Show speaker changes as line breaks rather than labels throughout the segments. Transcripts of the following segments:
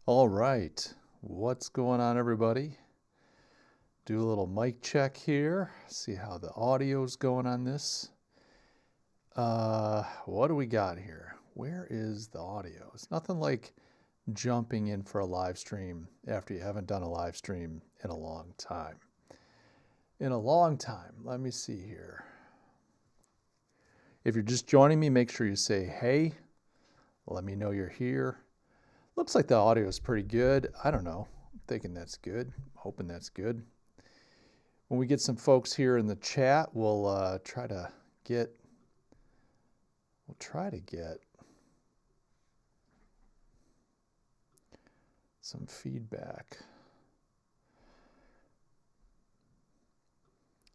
All right, what's going on, everybody? Do a little mic check here, see how the audio's going on this. What do we got here? Where is the audio? It's nothing like jumping in for a live stream after you haven't done a live stream in a long time. Let me see here. If you're just joining me, make sure you say, hey, let me know you're here. Looks like the audio is pretty good. I don't know. I'm thinking that's good. Hoping that's good. When we get some folks here in the chat, we'll try to get some feedback.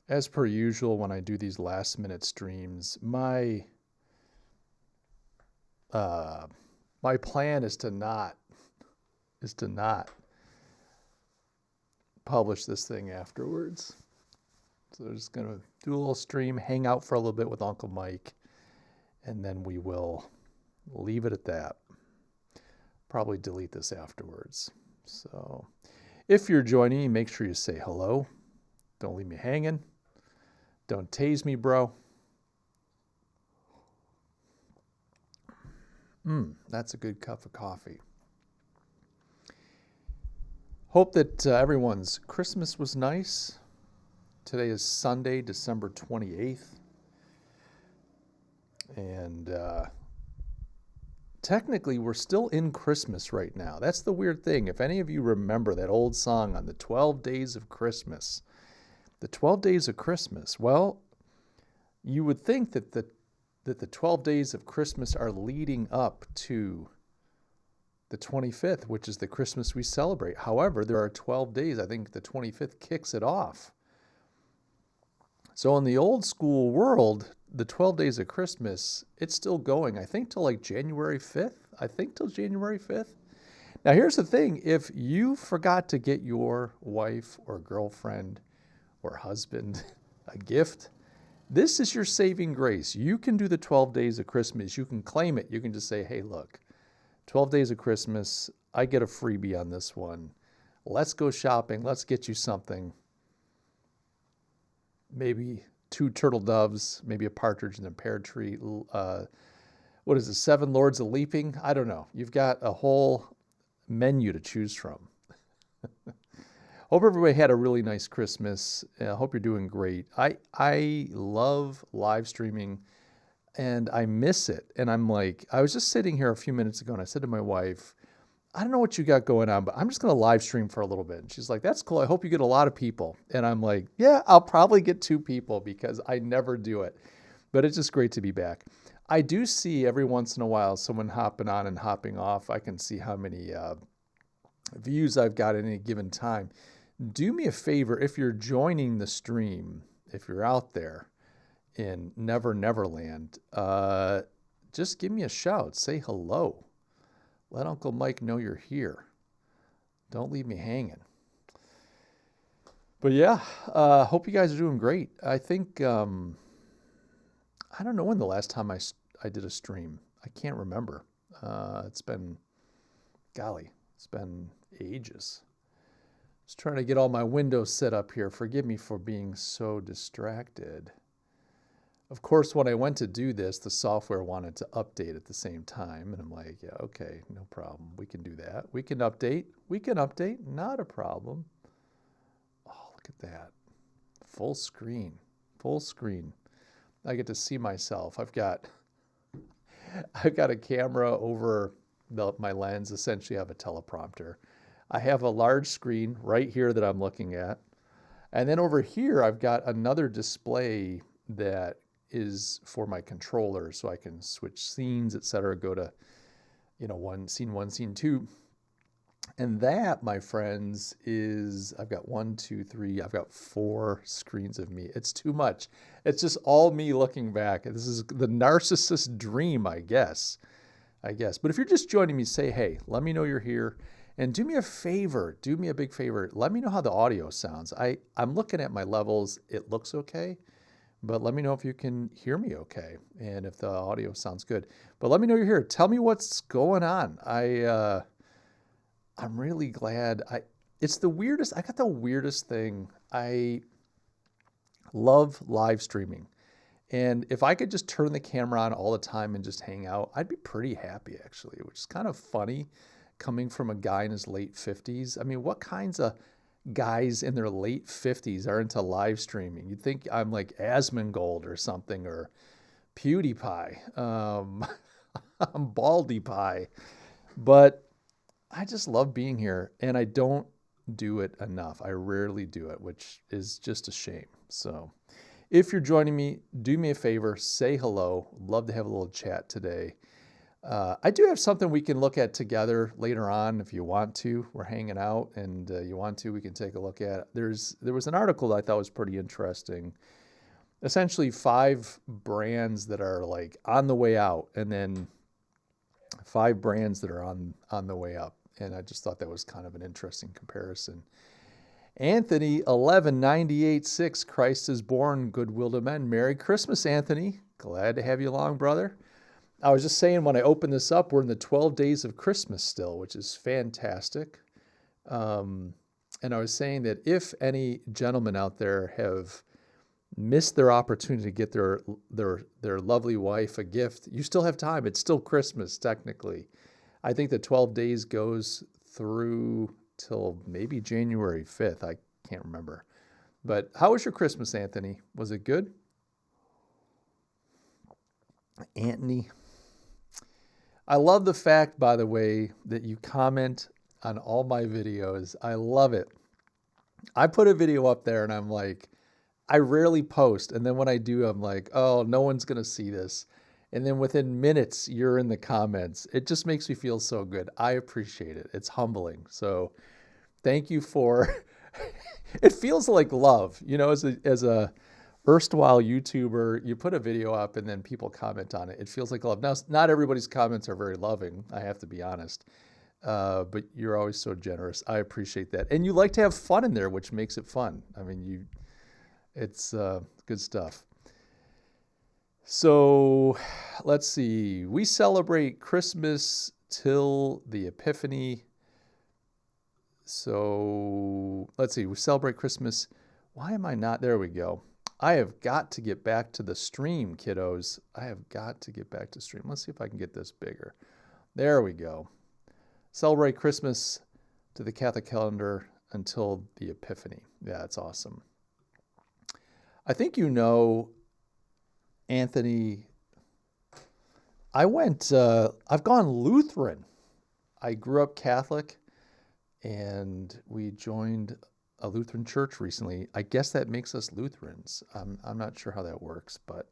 As per usual, when I do these last minute streams, my plan is to not publish this thing afterwards. So I'm just gonna do a little stream, hang out for a little bit with Uncle Mike, and then we will leave it at that. Probably delete this afterwards. So if you're joining me, make sure you say hello. Don't leave me hanging. Don't tase me, bro. That's a good cup of coffee. Hope that everyone's Christmas was nice. Today is Sunday, December 28th. And technically, we're still in Christmas right now. That's the weird thing. If any of you remember that old song on the 12 days of Christmas, the 12 days of Christmas, well, you would think that the 12 days of Christmas are leading up to the 25th, which is the Christmas we celebrate. However, there are 12 days. I think the 25th kicks it off. So in the old school world, the 12 days of Christmas, it's still going, I think, till like January 5th. Till January 5th. Now, here's the thing. If you forgot to get your wife or girlfriend or husband a gift, this is your saving grace. You can do the 12 days of Christmas. You can claim it. You can just say, hey, look, 12 days of Christmas, I get a freebie on this one. Let's go shopping. Let's get you something. Maybe 2 turtle doves, maybe a partridge in a pear tree. What is it, 7 lords of leaping? I don't know. You've got a whole menu to choose from. Hope everybody had a really nice Christmas. I hope you're doing great. I love live streaming and I miss it. And I'm like, I was just sitting here a few minutes ago and I said to my wife, I don't know what you got going on, but I'm just going to live stream for a little bit. And she's like, that's cool. I hope you get a lot of people. And I'm like, yeah, I'll probably get 2 people because I never do it. But it's just great to be back. I do see every once in a while someone hopping on and hopping off. I can see how many views I've got at any given time. Do me a favor, if you're joining the stream, if you're out there in Never Neverland, just give me a shout. Say hello. Let Uncle Mike know you're here. Don't leave me hanging. But yeah, hope you guys are doing great. I think, I don't know when the last time I did a stream. I can't remember. It's been ages. Just trying to get all my windows set up here. Forgive me for being so distracted. Of course, when I went to do this, the software wanted to update at the same time. And I'm like, yeah, okay, no problem. We can do that. We can update. Not a problem. Oh, look at that. Full screen. I get to see myself. I've got a camera over my lens. Essentially, I have a teleprompter. I have a large screen right here that I'm looking at. And then over here, I've got another display that is for my controller, so I can switch scenes, etc. Go to, one, scene 2. And that, my friends, is, I've got 1, 2, 3, I've got 4 screens of me. It's too much. It's just all me looking back. This is the narcissist dream, I guess. But if you're just joining me, say, hey, let me know you're here. And do me a favor, do me a big favor. Let me know how the audio sounds. I'm looking at my levels. It looks okay, but let me know if you can hear me okay and if the audio sounds good. But let me know you're here. Tell me what's going on. I I'm really glad. It's the weirdest. I got the weirdest thing. I love live streaming. And if I could just turn the camera on all the time and just hang out, I'd be pretty happy actually, which is kind of funny coming from a guy in his late 50s. I mean, what kinds of guys in their late 50s are into live streaming? You'd think I'm like Asmongold or something, or PewDiePie. I'm Baldy Pie. But I just love being here, and I don't do it enough. I rarely do it, which is just a shame. So if you're joining me, do me a favor, say hello. Love to have a little chat today. I do have something we can look at together later on if you want to. We're hanging out and you want to, we can take a look at. There was an article that I thought was pretty interesting. Essentially 5 brands that are like on the way out, and then 5 brands that are on the way up. And I just thought that was kind of an interesting comparison. Anthony 1198.6, Christ is born, goodwill to men. Merry Christmas, Anthony. Glad to have you along, brother. I was just saying, when I open this up, we're in the 12 days of Christmas still, which is fantastic. And I was saying that if any gentlemen out there have missed their opportunity to get their lovely wife a gift, you still have time. It's still Christmas, technically. I think the 12 days goes through till maybe January 5th. I can't remember. But how was your Christmas, Anthony? Was it good? Anthony. I love the fact, by the way, that you comment on all my videos. I love it. I put a video up there and I'm like, I rarely post. And then when I do, I'm like, oh, no one's going to see this. And then within minutes, you're in the comments. It just makes me feel so good. I appreciate it. It's humbling. So thank you for, it feels like love, you know, as a erstwhile YouTuber, you put a video up and then people comment on it. It feels like love. Now, not everybody's comments are very loving, I have to be honest. But you're always so generous. I appreciate that. And you like to have fun in there, which makes it fun. I mean, it's good stuff. So let's see. We celebrate Christmas till the Epiphany. So let's see. We celebrate Christmas. Why am I not? There we go. I have got to get back to the stream, kiddos. I have got to get back to stream. Let's see if I can get this bigger. There we go. Celebrate Christmas to the Catholic calendar until the Epiphany. Yeah, that's awesome. I think you know, Anthony, I've gone Lutheran. I grew up Catholic, and we joined a Lutheran church recently. I guess that makes us Lutherans. I'm not sure how that works, but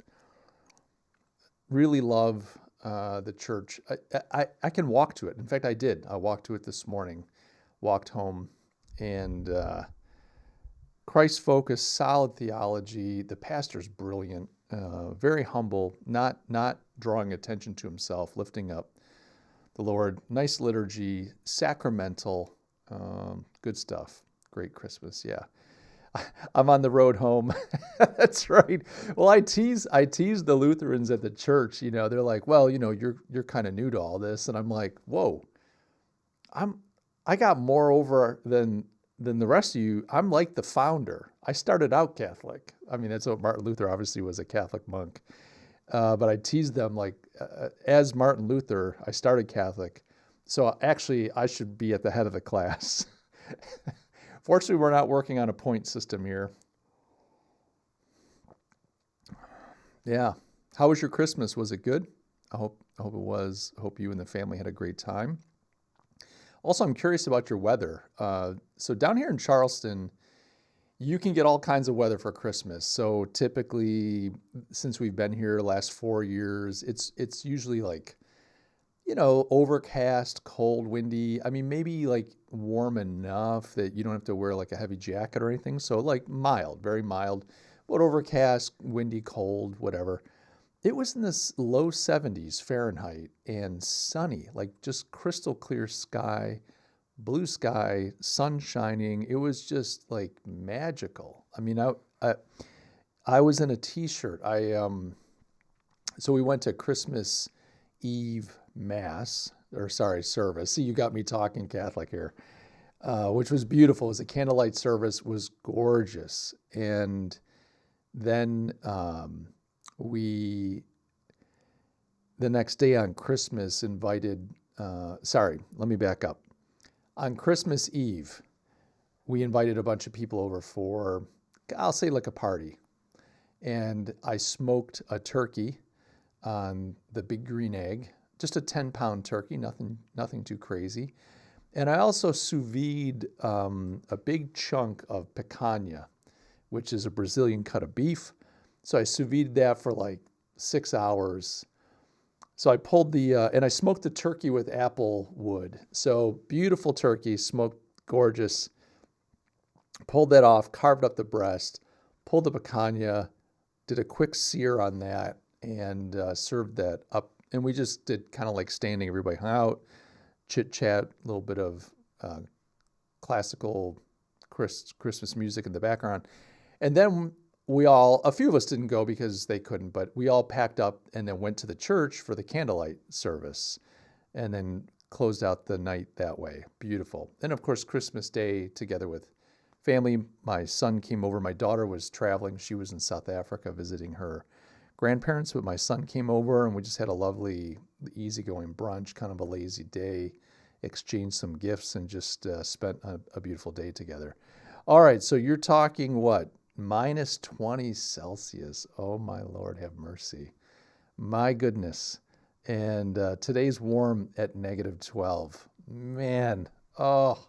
really love the church. I can walk to it. In fact, I did. I walked to it this morning, walked home, and Christ-focused, solid theology. The pastor's brilliant, very humble, not drawing attention to himself, lifting up the Lord. Nice liturgy, sacramental, good stuff. Great Christmas, yeah. I'm on the road home. That's right. Well, I tease the Lutherans at the church. You know, they're like, well, you know, you're kind of new to all this, and I'm like, whoa, I got more over than the rest of you. I'm like the founder. I started out Catholic. I mean, that's what Martin Luther obviously was, a Catholic monk. But I teased them like, as Martin Luther, I started Catholic. So actually, I should be at the head of the class. Fortunately, we're not working on a point system here. Yeah. How was your Christmas? Was it good? I hope it was. I hope you and the family had a great time. Also, I'm curious about your weather. So down here in Charleston, you can get all kinds of weather for Christmas. So typically, since we've been here the last 4 years, it's usually like, you know, overcast, cold, windy. I mean, maybe like warm enough that you don't have to wear like a heavy jacket or anything. So like mild, very mild, but overcast, windy, cold, whatever. It was in the low 70s Fahrenheit and sunny, like just crystal clear sky, blue sky, sun shining. It was just like magical. I mean, I was in a t-shirt. So we went to Christmas Eve mass, or sorry, service. See, you got me talking Catholic here, which was beautiful. It was a candlelight service, was gorgeous. And then we, the next day on Christmas, invited, sorry, let me back up. On Christmas Eve, we invited a bunch of people over for, I'll say like a party. And I smoked a turkey on the big green egg, just a 10-pound turkey, nothing too crazy. And I also sous vide a big chunk of picanha, which is a Brazilian cut of beef. So I sous vide that for like 6 hours. So I pulled and I smoked the turkey with apple wood. So beautiful turkey, smoked gorgeous. Pulled that off, carved up the breast, pulled the picanha, did a quick sear on that, and served that up. And we just did kind of like standing, everybody hung out, chit chat, a little bit of classical Christmas music in the background. And then a few of us didn't go because they couldn't, but we all packed up and then went to the church for the candlelight service and then closed out the night that way. Beautiful. And of course, Christmas Day together with family. My son came over. My daughter was traveling. She was in South Africa visiting her grandparents, but my son came over and we just had a lovely, easygoing brunch, kind of a lazy day, exchanged some gifts and just spent a beautiful day together. All right, so you're talking what? Minus 20 Celsius. Oh my Lord, have mercy. My goodness. And today's warm at negative 12. Man, oh.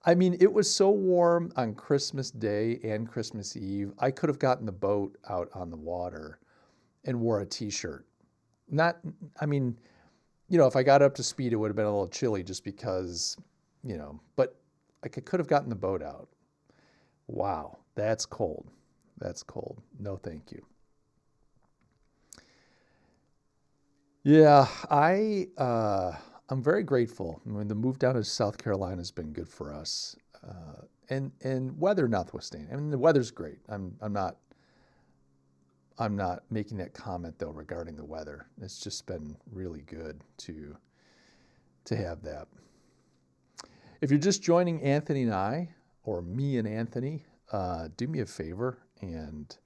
I mean, it was so warm on Christmas Day and Christmas Eve. I could have gotten the boat out on the water and wore a t-shirt. I mean, if I got up to speed, it would have been a little chilly just because, but I could have gotten the boat out. Wow, that's cold. That's cold. No, thank you. Yeah, I'm very grateful. I mean, the move down to South Carolina has been good for us, and weather notwithstanding. I mean, the weather's great. I'm not making that comment though regarding the weather. It's just been really good to have that. If you're just joining Anthony and I, or me and Anthony, do me a favor and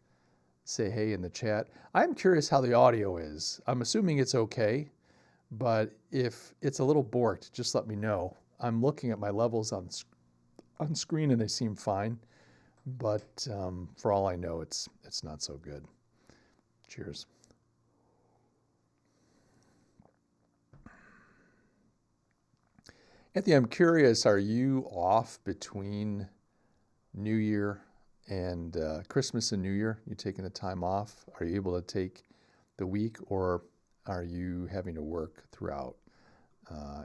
say hey in the chat. I'm curious how the audio is. I'm assuming it's okay. But if it's a little borked, just let me know. I'm looking at my levels on screen and they seem fine. But for all I know, it's not so good. Cheers. Anthony, I'm curious, are you off between New Year and Christmas and New Year? You taking the time off? Are you able to take the week, or are you having to work throughout?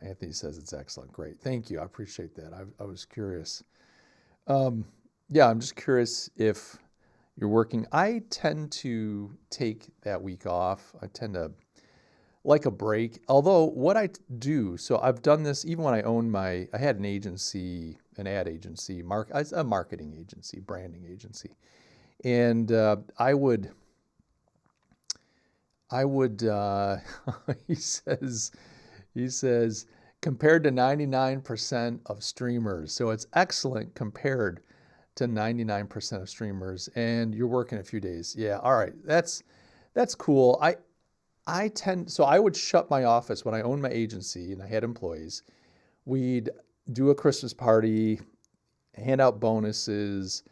Anthony says it's excellent. Great. Thank you. I appreciate that. I was curious. Yeah, I'm just curious if you're working. I tend to take that week off. I tend to like a break. Although what I do, so I've done this even when I had an agency, an ad agency, a marketing agency, branding agency. And I would, he says, compared to 99% of streamers. So it's excellent compared to 99% of streamers, and you're working a few days. Yeah, all right, that's cool. So I would shut my office when I owned my agency and I had employees. We'd do a Christmas party, hand out bonuses,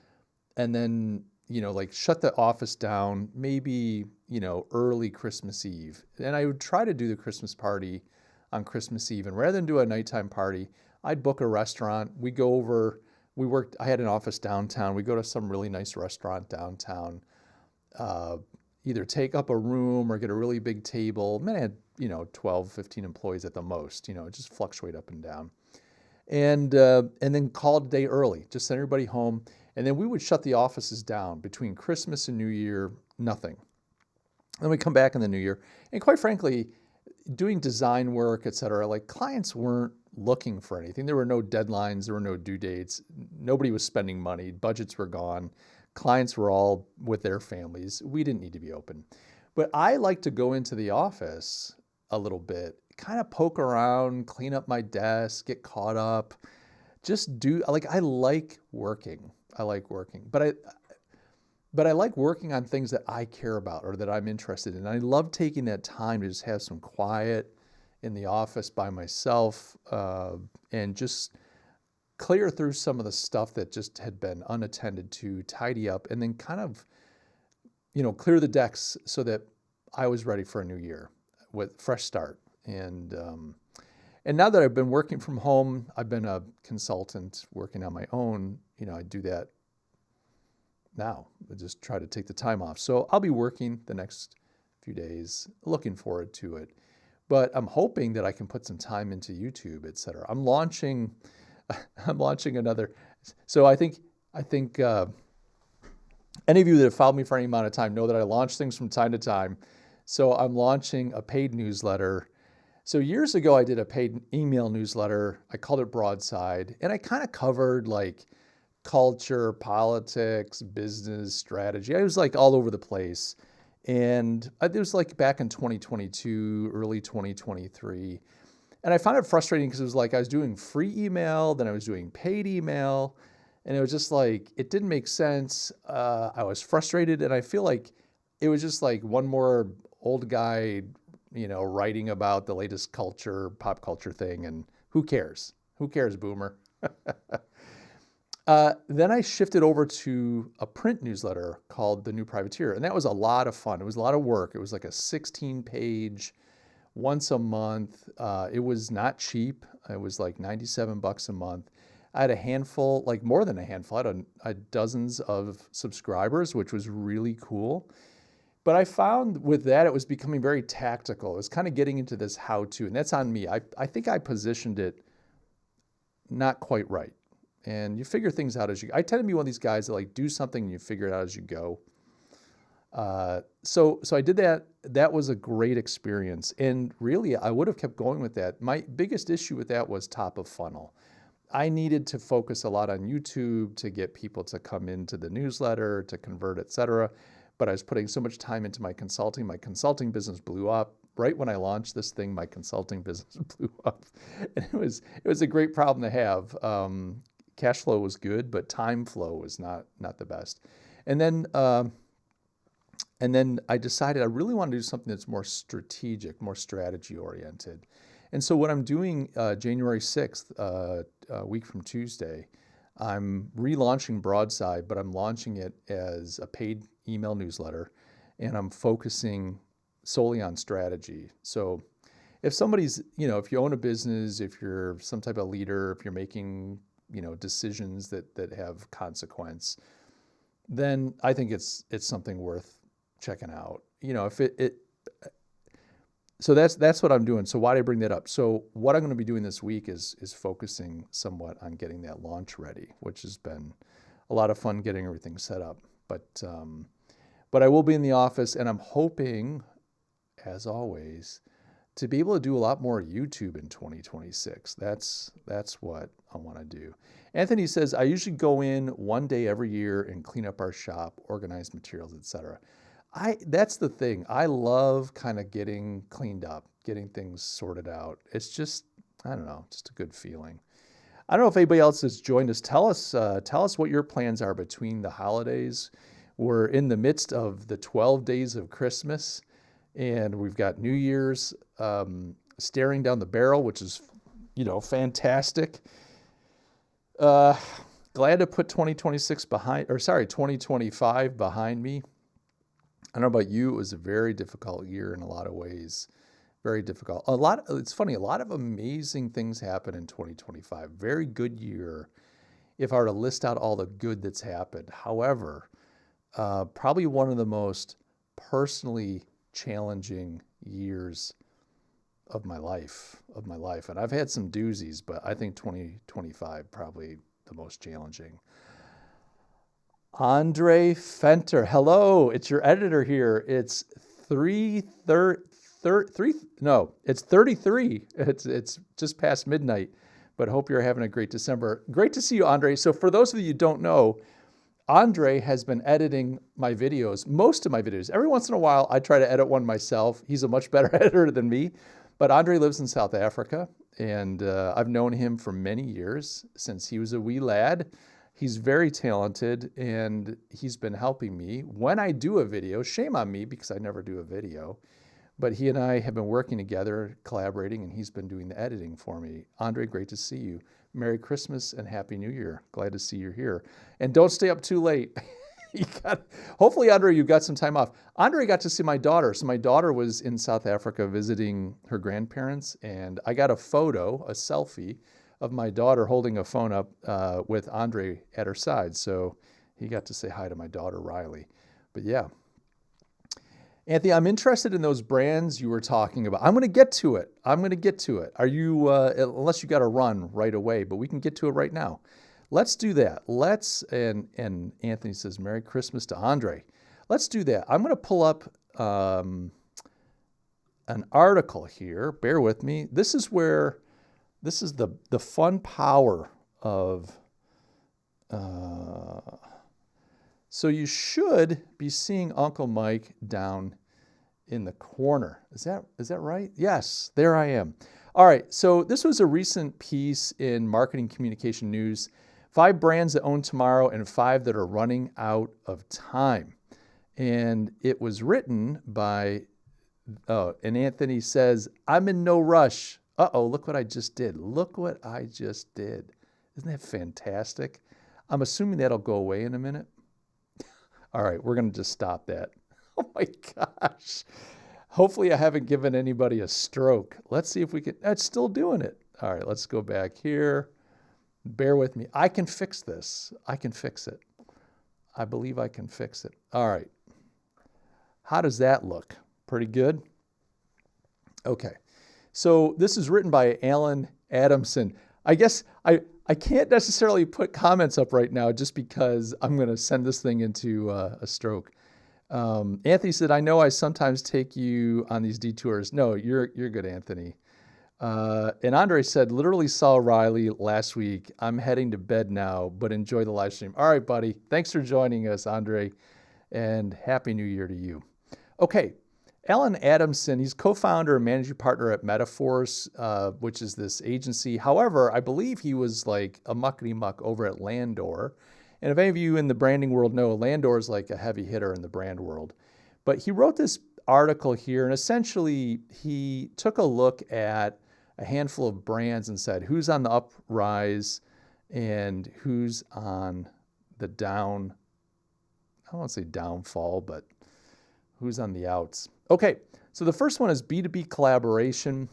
and then, like shut the office down, maybe, early Christmas Eve. And I would try to do the Christmas party on Christmas Eve. And rather than do a nighttime party, I'd book a restaurant. We go over, I had an office downtown. We go to some really nice restaurant downtown, either take up a room or get a really big table. Man, I had, 12, 15 employees at the most, just fluctuate up and down. And then call it a day early, just send everybody home. And then we would shut the offices down between Christmas and New Year, nothing. Then we come back in the New Year. And quite frankly, doing design work, et cetera, like clients weren't looking for anything. There were no deadlines, there were no due dates. Nobody was spending money, budgets were gone. Clients were all with their families. We didn't need to be open. But I like to go into the office a little bit, kind of poke around, clean up my desk, get caught up, just do, like, I like working. I like working, but I like working on things that I care about or that I'm interested in. I love taking that time to just have some quiet in the office by myself, and just clear through some of the stuff that just had been unattended to, tidy up, and then kind of, clear the decks so that I was ready for a new year with fresh start. And now that I've been working from home, I've been a consultant working on my own. I do that now. I just try to take the time off. So I'll be working the next few days, looking forward to it. But I'm hoping that I can put some time into YouTube, et cetera. I'm launching another. So I think any of you that have followed me for any amount of time know that I launch things from time to time. So I'm launching a paid newsletter. So years ago, I did a paid email newsletter. I called it Broadside, and I kind of covered like culture, politics, business, strategy. I was like all over the place. And it was like back in 2022, early 2023. And I found it frustrating because it was like I was doing free email, then I was doing paid email, and it was just like, it didn't make sense. I was frustrated, and I feel like it was just like one more old guy, writing about the latest pop culture thing, and who cares? Who cares, boomer? Then I shifted over to a print newsletter called The New Privateer, and that was a lot of fun. It was a lot of work. It was like a 16-page, once a month. It was not cheap. It was like $97 a month. I had a handful, like more than a handful. I had dozens of subscribers, which was really cool. But I found with that, it was becoming very tactical. It was kind of getting into this how-to, and that's on me. I think I positioned it not quite right. And you figure things out as you go. I tend to be one of these guys that like do something and you figure it out as you go. So I did that. That was a great experience. And really, I would have kept going with that. My biggest issue with that was top of funnel. I needed to focus a lot on YouTube to get people to come into the newsletter, to convert, et cetera. But I was putting so much time into my consulting. My consulting business blew up. Right when I launched this thing, my consulting business blew up. And it was a great problem to have. Cash flow was good, but time flow was not the best. And then I decided I really want to do something that's more strategic, more strategy oriented. And so what I'm doing January 6th, a week from Tuesday, I'm relaunching Broadside, but I'm launching it as a paid email newsletter, and I'm focusing solely on strategy. So if somebody's, if you own a business, if you're some type of leader, if you're making decisions that have consequence, then I think it's something worth checking out. So that's what I'm doing. So why did I bring that up? So what I'm going to be doing this week is focusing somewhat on getting that launch ready, which has been a lot of fun getting everything set up. But I will be in the office, and I'm hoping, as always, to be able to do a lot more YouTube in 2026. That's what I want to do. Anthony says, I usually go in one day every year and clean up our shop, organize materials, etc. That's the thing. I love kind of getting cleaned up, getting things sorted out. It's just, I don't know, just a good feeling. I don't know if anybody else has joined us. Tell us what your plans are between the holidays. We're in the midst of the 12 days of Christmas, and we've got New Year's staring down the barrel, which is, fantastic. Glad to put 2025 behind me. I don't know about you, it was a very difficult year in a lot of ways. Very difficult. It's funny, a lot of amazing things happened in 2025. Very good year if I were to list out all the good that's happened. However, probably one of the most personally challenging years of my life. And I've had some doozies, but I think 2025 probably the most challenging. Andre Fenter, hello, it's your editor here. It's 33. It's just past midnight, but hope you're having a great December. Great to see you, Andre. So for those of you who don't know, Andre has been editing my videos, most of my videos. Every once in a while, I try to edit one myself. He's a much better editor than me, But Andre lives in South Africa, and I've known him for many years, since he was a wee lad. He's very talented, and he's been helping me when I do a video. Shame on me because I never do a video. But he and I have been working together, collaborating, and he's been doing the editing for me. Andre, great to see you. Merry Christmas and Happy New Year. Glad to see you're here. And don't stay up too late. Hopefully, Andre, you got some time off. Andre got to see my daughter. So my daughter was in South Africa visiting her grandparents, and I got a photo, a selfie, of my daughter holding a phone up with Andre at her side. So he got to say hi to my daughter, Riley. But yeah. Anthony, I'm interested in those brands you were talking about. I'm going to get to it. Are you, unless you got to run right away, but we can get to it right now. Let's do that. And Anthony says, Merry Christmas to Andre. Let's do that. I'm going to pull up an article here. Bear with me. This is the fun power of, so you should be seeing Uncle Mike down in the corner. Is that right? Yes, there I am. All right, so this was a recent piece in Marketing Communication News, 5 brands that own tomorrow and 5 that are running out of time. And it was written by, and Anthony says, I'm in no rush. Look what I just did. Isn't that fantastic? I'm assuming that'll go away in a minute. All right, we're going to just stop that. Oh my gosh. Hopefully I haven't given anybody a stroke. Let's see if we can, it's still doing it. All right, let's go back here. Bear with me. I can fix this. I can fix it. I believe I can fix it. All right. How does that look? Pretty good? Okay. So this is written by Alan Adamson. I guess I can't necessarily put comments up right now just because I'm going to send this thing into a stroke. Anthony said, I know I sometimes take you on these detours. No, you're good, Anthony. And Andre said, literally saw Riley last week. I'm heading to bed now, but enjoy the live stream. All right, buddy. Thanks for joining us, Andre, and Happy New Year to you. Okay. Alan Adamson, he's co-founder and managing partner at Metaforce, which is this agency. However, I believe he was like a muckety-muck over at Landor. And if any of you in the branding world know, Landor is like a heavy hitter in the brand world. But he wrote this article here, and essentially he took a look at a handful of brands and said, who's on the uprise and who's on the down, I won't say downfall, but who's on the outs. Okay, so the first one is B2B collaboration.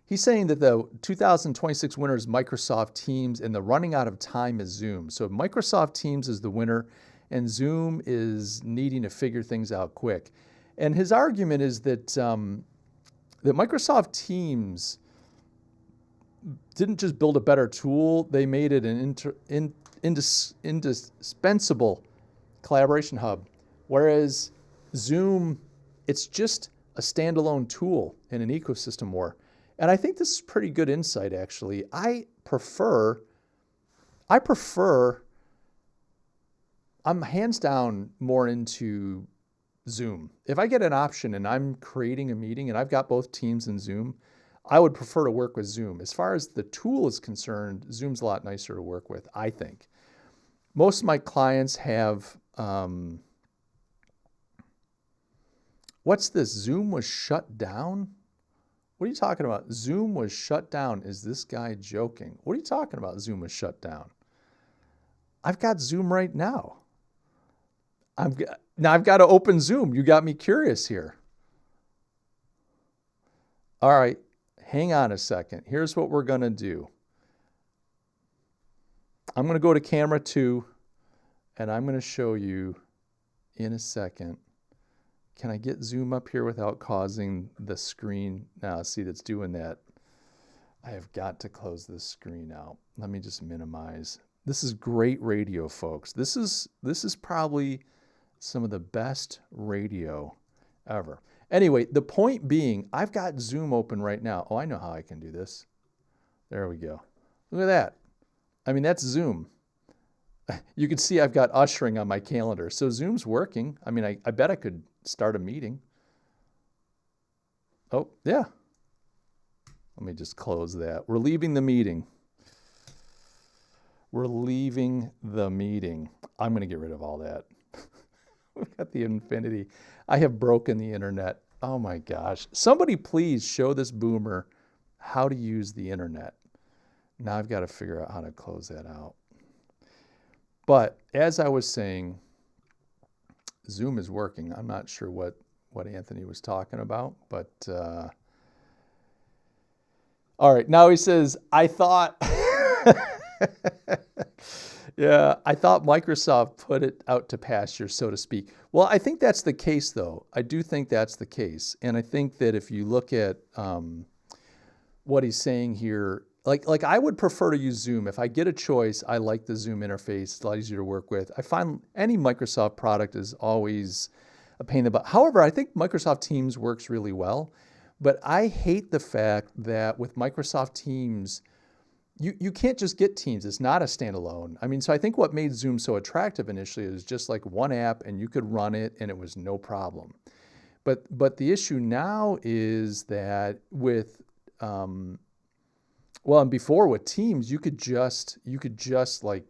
He's saying that the 2026 winner is Microsoft Teams and the running out of time is Zoom. So Microsoft Teams is the winner and Zoom is needing to figure things out quick. And his argument is that, that Microsoft Teams didn't just build a better tool, they made it an indispensable collaboration hub. Whereas Zoom, it's just a standalone tool in an ecosystem war. And I think this is pretty good insight, actually. I'm hands down more into Zoom. If I get an option and I'm creating a meeting and I've got both Teams and Zoom, I would prefer to work with Zoom. As far as the tool is concerned, Zoom's a lot nicer to work with, I think. Most of my clients have, what's this? Zoom was shut down? What are you talking about? Zoom was shut down. Is this guy joking? What are you talking about? Zoom was shut down. I've got Zoom right now. Now I've got to open Zoom. You got me curious here. All right, hang on a second. Here's what we're going to do. I'm going to go to camera 2, and I'm going to show you in a second. Can I get Zoom up here without causing the screen? Now, see, that's doing that. I have got to close this screen out. Let me just minimize. This is great radio, folks. This is probably some of the best radio ever. Anyway, the point being, I've got Zoom open right now. Oh, I know how I can do this. There we go. Look at that. I mean, that's Zoom. You can see I've got ushering on my calendar. So Zoom's working. I mean, I bet I could start a meeting. Oh, yeah. Let me just close that. We're leaving the meeting. We're leaving the meeting. I'm going to get rid of all that. We've got the infinity. I have broken the internet. Oh my gosh. Somebody please show this boomer how to use the internet. Now I've got to figure out how to close that out. But as I was saying, Zoom is working. I'm not sure what Anthony was talking about, but all right. Now he says, I thought, yeah, I thought Microsoft put it out to pasture, so to speak. Well, I think that's the case, though. I do think that's the case. And I think that if you look at what he's saying here, like I would prefer to use Zoom. If I get a choice, I like the Zoom interface. It's a lot easier to work with. I find any Microsoft product is always a pain in the butt. However, I think Microsoft Teams works really well. But I hate the fact that with Microsoft Teams, you can't just get Teams. It's not a standalone. I mean, so I think what made Zoom so attractive initially is just like one app and you could run it and it was no problem. But the issue now is that with well, and before with Teams, you could just like,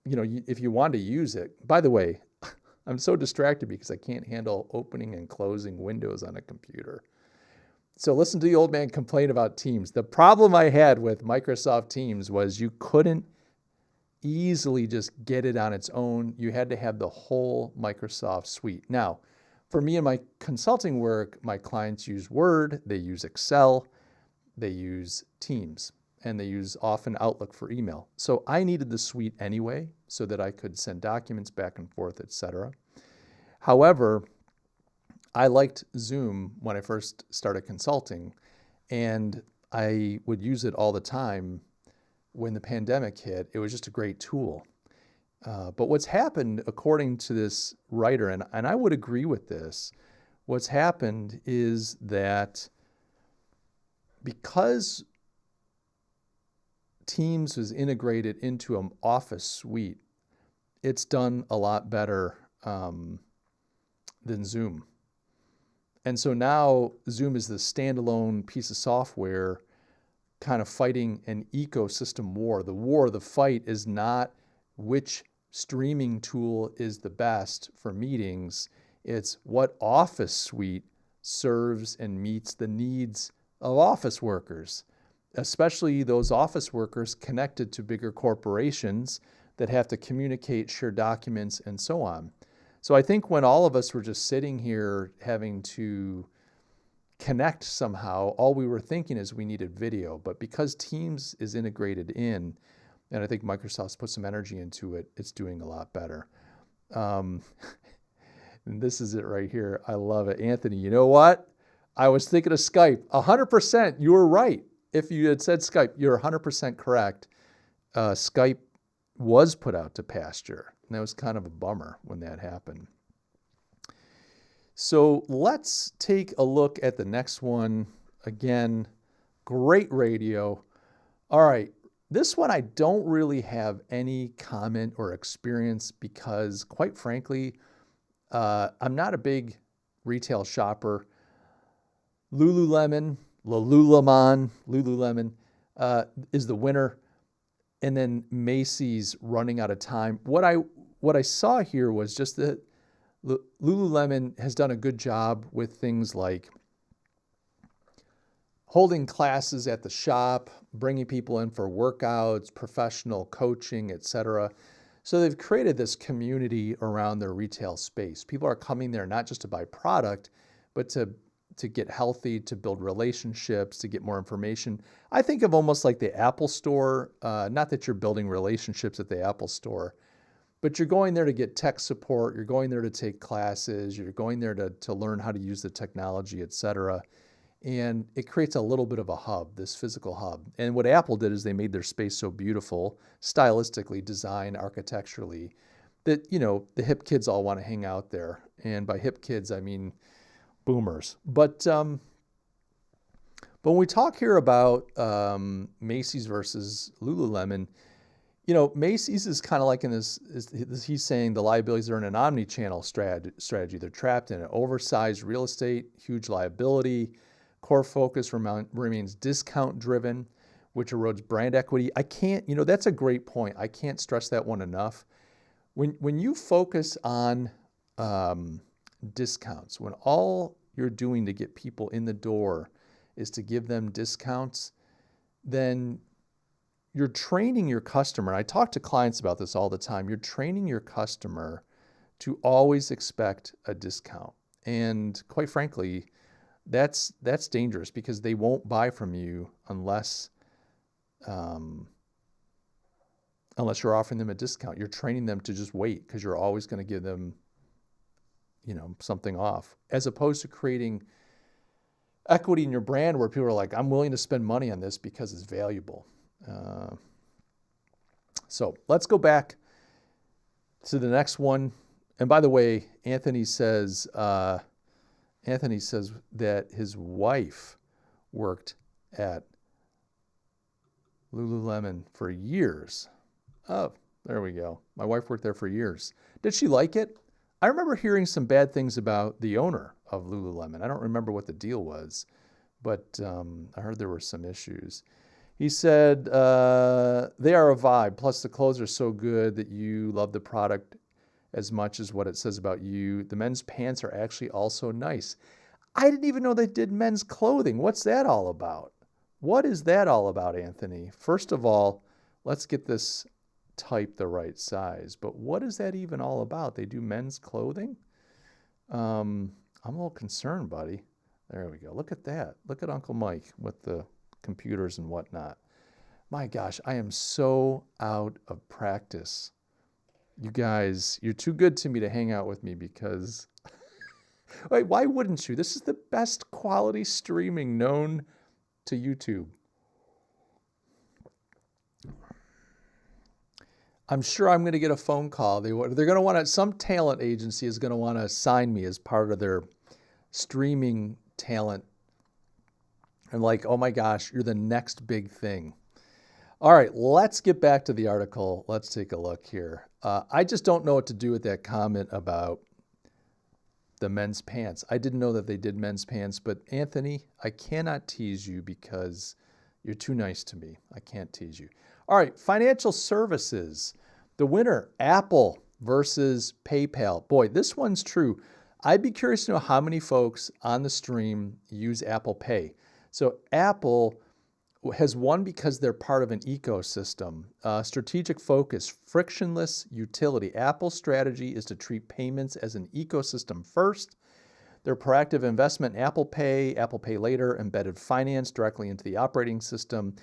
you know, if you wanted to use it. By the way, I'm so distracted because I can't handle opening and closing windows on a computer. So listen to the old man complain about Teams. The problem I had with Microsoft Teams was you couldn't easily just get it on its own. You had to have the whole Microsoft suite. Now, for me and my consulting work, my clients use Word, they use Excel, they use Teams, and they use often Outlook for email. So I needed the suite anyway so that I could send documents back and forth, etc. However, I liked Zoom when I first started consulting, and I would use it all the time when the pandemic hit. It was just a great tool. But what's happened, according to this writer, and I would agree with this, what's happened is that because Teams was integrated into an Office suite, it's done a lot better than Zoom. And so now Zoom is the standalone piece of software kind of fighting an ecosystem war. The fight is not which streaming tool is the best for meetings. It's what Office suite serves and meets the needs of office workers, especially those office workers connected to bigger corporations that have to communicate, share documents, and so on. So I think when all of us were just sitting here having to connect somehow, all we were thinking is we needed video. But because Teams is integrated in, and I think Microsoft's put some energy into it, it's doing a lot better. And this is it right here. I love it. Anthony, you know what? I was thinking of Skype. 100%, you were right. If you had said Skype, you're 100% correct. Skype was put out to pasture. And that was kind of a bummer when that happened. So let's take a look at the next one. Again, great radio. All right, this one I don't really have any comment or experience because, quite frankly, I'm not a big retail shopper. Lululemon is the winner. And then Macy's running out of time. What I saw here was just that Lululemon has done a good job with things like holding classes at the shop, bringing people in for workouts, professional coaching, etc. So they've created this community around their retail space. People are coming there not just to buy product, but to get healthy, to build relationships, to get more information. I think of almost like the Apple Store, not that you're building relationships at the Apple Store, but you're going there to get tech support, you're going there to take classes, you're going there to learn how to use the technology, etc. And it creates a little bit of a hub, this physical hub. And what Apple did is they made their space so beautiful, stylistically designed, architecturally, that, you know, the hip kids all want to hang out there. And by hip kids, I mean boomers. But when we talk here about Macy's versus Lululemon, Macy's is kind of like in this, he's saying the liabilities are in an omni-channel strategy. They're trapped in an oversized real estate, huge liability. Core focus remains discount driven, which erodes brand equity. I can't, that's a great point. I can't stress that one enough. When you focus on discounts, when all you're doing to get people in the door is to give them discounts, then you're training your customer. And I talk to clients about this all the time. You're training your customer to always expect a discount. And quite frankly, that's dangerous because they won't buy from you unless you're offering them a discount. You're training them to just wait because you're always going to give them, something off, as opposed to creating equity in your brand where people are like, I'm willing to spend money on this because it's valuable. So let's go back to the next one. And by the way, Anthony says that his wife worked at Lululemon for years. Oh, there we go. My wife worked there for years. Did she like it? I remember hearing some bad things about the owner of Lululemon. I don't remember what the deal was, but I heard there were some issues. He said, they are a vibe. Plus, the clothes are so good that you love the product as much as what it says about you. The men's pants are actually also nice. I didn't even know they did men's clothing. What's that all about? What is that all about, Anthony? First of all, let's get this type the right size. But what is that even all about? They do men's clothing? I'm a little concerned, buddy. There we go. Look at that. Look at Uncle Mike with the computers and whatnot. My gosh, I am so out of practice. You guys, you're too good to me to hang out with me because wait, why wouldn't you? This is the best quality streaming known to YouTube. I'm sure I'm going to get a phone call. They're going to want to, some talent agency is going to want to assign me as part of their streaming talent. I'm like, oh my gosh, you're the next big thing. All right, let's get back to the article. Let's take a look here. I just don't know what to do with that comment about the men's pants. I didn't know that they did men's pants, but Anthony, I cannot tease you because you're too nice to me. I can't tease you. All right, financial services. The winner, Apple versus PayPal. Boy, this one's true. I'd be curious to know how many folks on the stream use Apple Pay. So Apple has won because they're part of an ecosystem. Strategic focus, frictionless utility. Apple's strategy is to treat payments as an ecosystem first. Their proactive investment in Apple Pay Later, embedded finance directly into the operating system.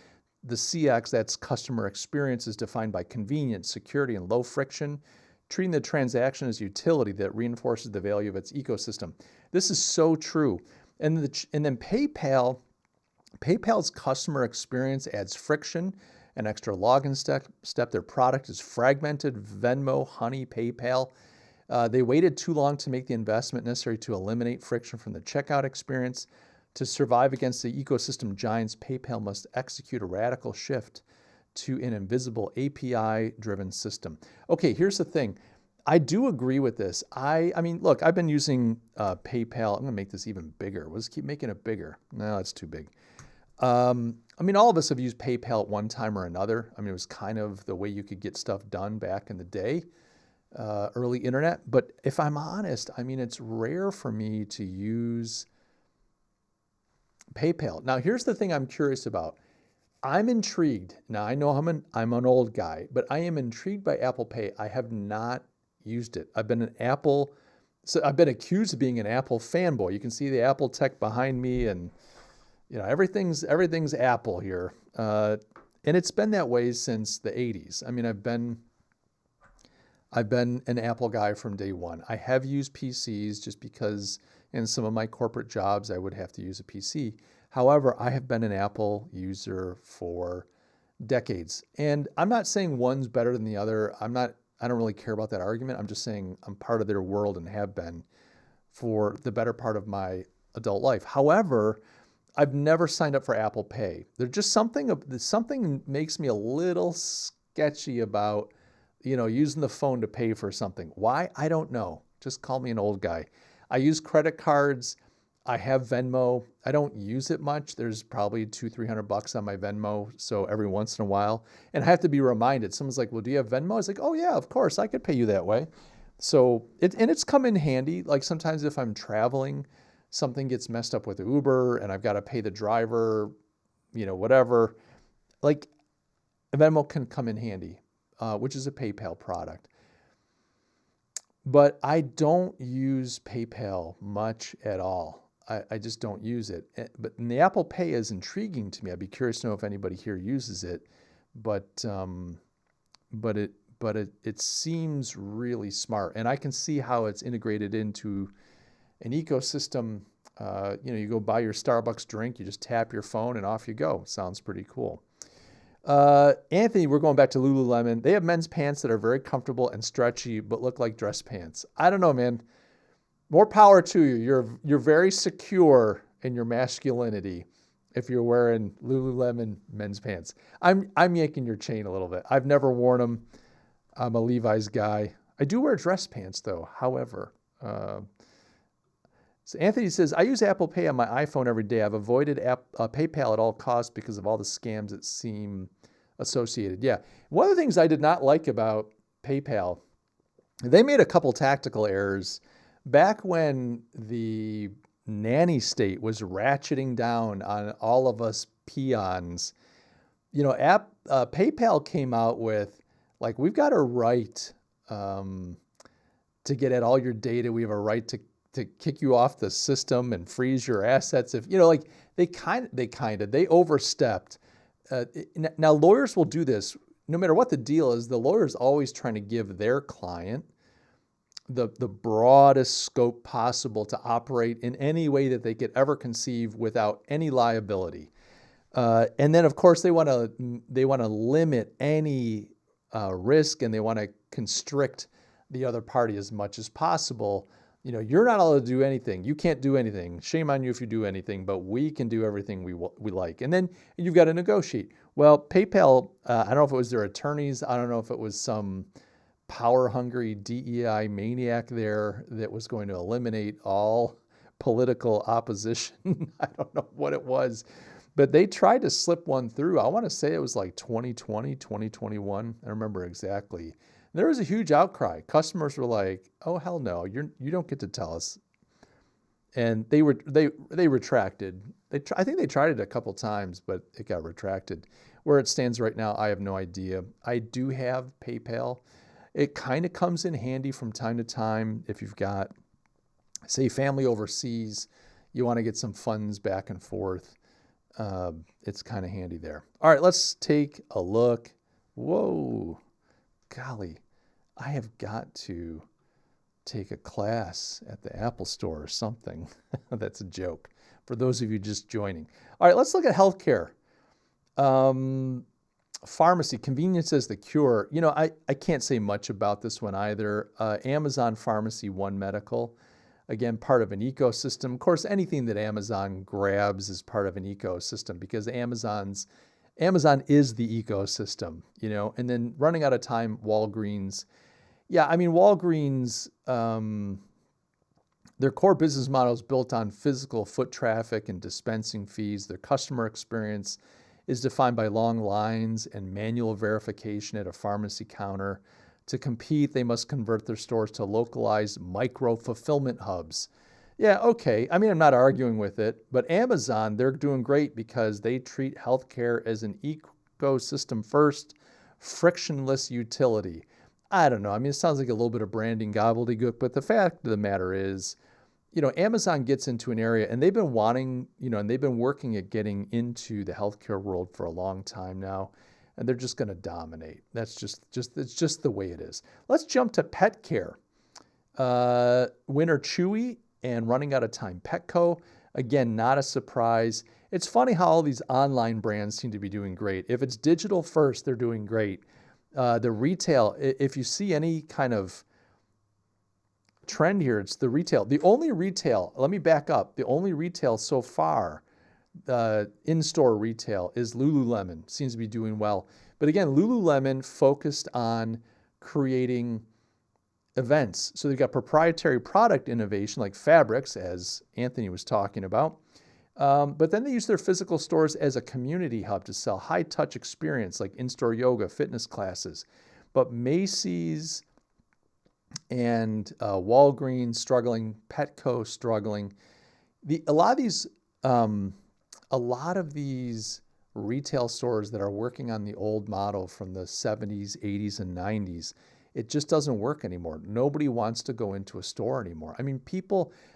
The CX, that's customer experience, is defined by convenience, security, and low friction, treating the transaction as utility that reinforces the value of its ecosystem. This is so true. And then PayPal's customer experience adds friction, an extra login step. Their product is fragmented. Venmo, Honey, PayPal. They waited too long to make the investment necessary to eliminate friction from the checkout experience. To survive against the ecosystem giants, PayPal must execute a radical shift to an invisible API-driven system. Okay, here's the thing. I do agree with this. I mean, look, I've been using PayPal. I'm going to make this even bigger. We'll just keep making it bigger. No, it's too big. I mean, all of us have used PayPal at one time or another. I mean, it was kind of the way you could get stuff done back in the day, early internet. But if I'm honest, I mean, it's rare for me to use PayPal. Now, here's the thing I'm curious about. I'm intrigued. Now, I know I'm an old guy, but I am intrigued by Apple Pay. I have not used it. I've been accused of being an Apple fanboy. You can see the Apple tech behind me, and everything's Apple here. And it's been that way since the 80s. I mean, I've been an Apple guy from day one. I have used PCs just because in some of my corporate jobs, I would have to use a PC. However, I have been an Apple user for decades. And I'm not saying one's better than the other. I don't really care about that argument. I'm just saying I'm part of their world and have been for the better part of my adult life. However, I've never signed up for Apple Pay. There's just something makes me a little sketchy about, using the phone to pay for something. Why? I don't know. Just call me an old guy. I use credit cards. I have Venmo. I don't use it much. There's probably $200-300 on my Venmo. So every once in a while, and I have to be reminded. Someone's like, well, do you have Venmo? I was like, oh yeah, of course. I could pay you that way. So it's come in handy. Like sometimes if I'm traveling, something gets messed up with Uber and I've got to pay the driver, whatever. Like Venmo can come in handy, which is a PayPal product. But I don't use PayPal much at all. I just don't use it. But the Apple Pay is intriguing to me. I'd be curious to know if anybody here uses it. But it seems really smart, and I can see how it's integrated into an ecosystem. You go buy your Starbucks drink, you just tap your phone, and off you go. Sounds pretty cool. Anthony, we're going back to Lululemon. They have men's pants that are very comfortable and stretchy, but look like dress pants. I don't know, man. More power to you. You're very secure in your masculinity if you're wearing Lululemon men's pants. I'm yanking your chain a little bit. I've never worn them. I'm a Levi's guy. I do wear dress pants though. However, so Anthony says, I use Apple Pay on my iPhone every day. I've avoided PayPal at all costs because of all the scams that seem associated. Yeah. One of the things I did not like about PayPal, they made a couple tactical errors back when the nanny state was ratcheting down on all of us peons. PayPal came out with, like, we've got a right to get at all your data. We have a right to kick you off the system and freeze your assets. If they overstepped. Now lawyers will do this no matter what the deal is. The lawyer's always trying to give their client the broadest scope possible to operate in any way that they could ever conceive without any liability. And then of course they want to limit any risk, and they want to constrict the other party as much as possible. You're not allowed to do anything. You can't do anything. Shame on you if you do anything, but we can do everything we like. And then you've got to negotiate. Well, PayPal, I don't know if it was their attorneys. I don't know if it was some power-hungry DEI maniac there that was going to eliminate all political opposition. I don't know what it was, but they tried to slip one through. I want to say it was like 2020, 2021. I remember exactly. There was a huge outcry. Customers were like, "Oh hell no! You don't get to tell us." And they retracted. I think they tried it a couple times, but it got retracted. Where it stands right now, I have no idea. I do have PayPal. It kind of comes in handy from time to time if you've got, say, family overseas. You want to get some funds back and forth. It's kind of handy there. All right, let's take a look. Whoa. Golly, I have got to take a class at the Apple Store or something. That's a joke for those of you just joining. All right, let's look at healthcare. Pharmacy, convenience as the cure. I can't say much about this one either. Amazon Pharmacy, One Medical, again, part of an ecosystem. Of course, anything that Amazon grabs is part of an ecosystem because Amazon is the ecosystem, and then running out of time, Walgreens. Yeah, I mean, Walgreens, their core business model is built on physical foot traffic and dispensing fees. Their customer experience is defined by long lines and manual verification at a pharmacy counter. To compete, they must convert their stores to localized micro-fulfillment hubs. Yeah, okay. I mean, I'm not arguing with it, but Amazon, they're doing great because they treat healthcare as an ecosystem first, frictionless utility. I don't know. I mean, it sounds like a little bit of branding gobbledygook, but the fact of the matter is, Amazon gets into an area, and they've been wanting, and they've been working at getting into the healthcare world for a long time now, and they're just going to dominate. That's it's just the way it is. Let's jump to pet care. Winner Chewy and running out of time, Petco. Again, not a surprise. It's funny how all these online brands seem to be doing great. If it's digital first, they're doing great. The retail, if you see any kind of trend here, it's the retail. The only retail, let me back up. The only retail so far, in-store retail, is Lululemon. Seems to be doing well. But again, Lululemon focused on creating events. So they've got proprietary product innovation like fabrics, as Anthony was talking about. But then they use their physical stores as a community hub to sell high-touch experience like in-store yoga, fitness classes. But Macy's and Walgreens struggling, Petco struggling. A lot of these retail stores that are working on the old model from the 70s, 80s, and 90s, it just doesn't work anymore. Nobody wants to go into a store anymore. I mean,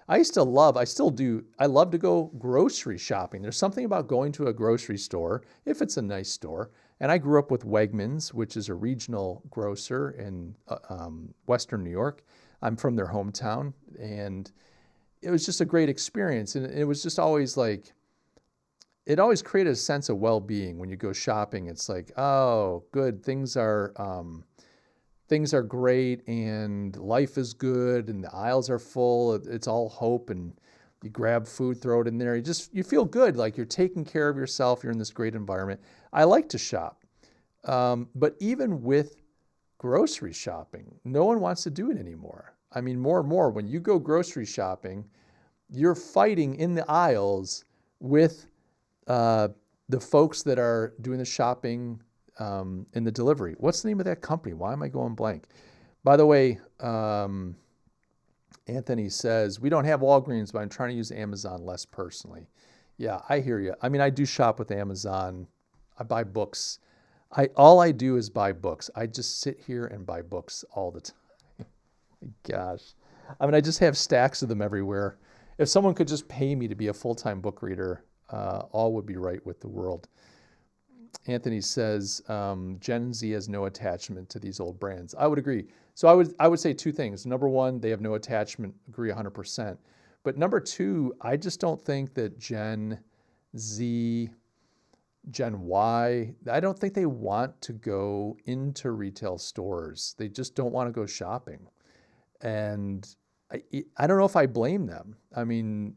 I still do, I love to go grocery shopping. There's something about going to a grocery store, if it's a nice store. And I grew up with Wegmans, which is a regional grocer in Western New York. I'm from their hometown, and it was just a great experience. And it was just always like, it always created a sense of well-being when you go shopping. It's like, oh, good, things are great and life is good and the aisles are full. It's all hope, and you grab food, throw it in there. You feel good, like you're taking care of yourself. You're in this great environment. I like to shop. But even with grocery shopping, no one wants to do it anymore. I mean, more and more, when you go grocery shopping, you're fighting in the aisles with the folks that are doing the shopping in the delivery. What's the name of that company? Why am I going blank? By the way, Anthony says, we don't have Walgreens, but I'm trying to use Amazon less personally. Yeah, I hear you. I mean, I do shop with Amazon. I buy books. All I do is buy books. I just sit here and buy books all the time. Gosh. I mean, I just have stacks of them everywhere. If someone could just pay me to be a full-time book reader, all would be right with the world. Anthony says, Gen Z has no attachment to these old brands. I would agree. So I would say two things. Number one, they have no attachment, agree 100%. But number two, I just don't think that Gen Z, Gen Y, I don't think they want to go into retail stores. They just don't want to go shopping. And I don't know if I blame them. I mean,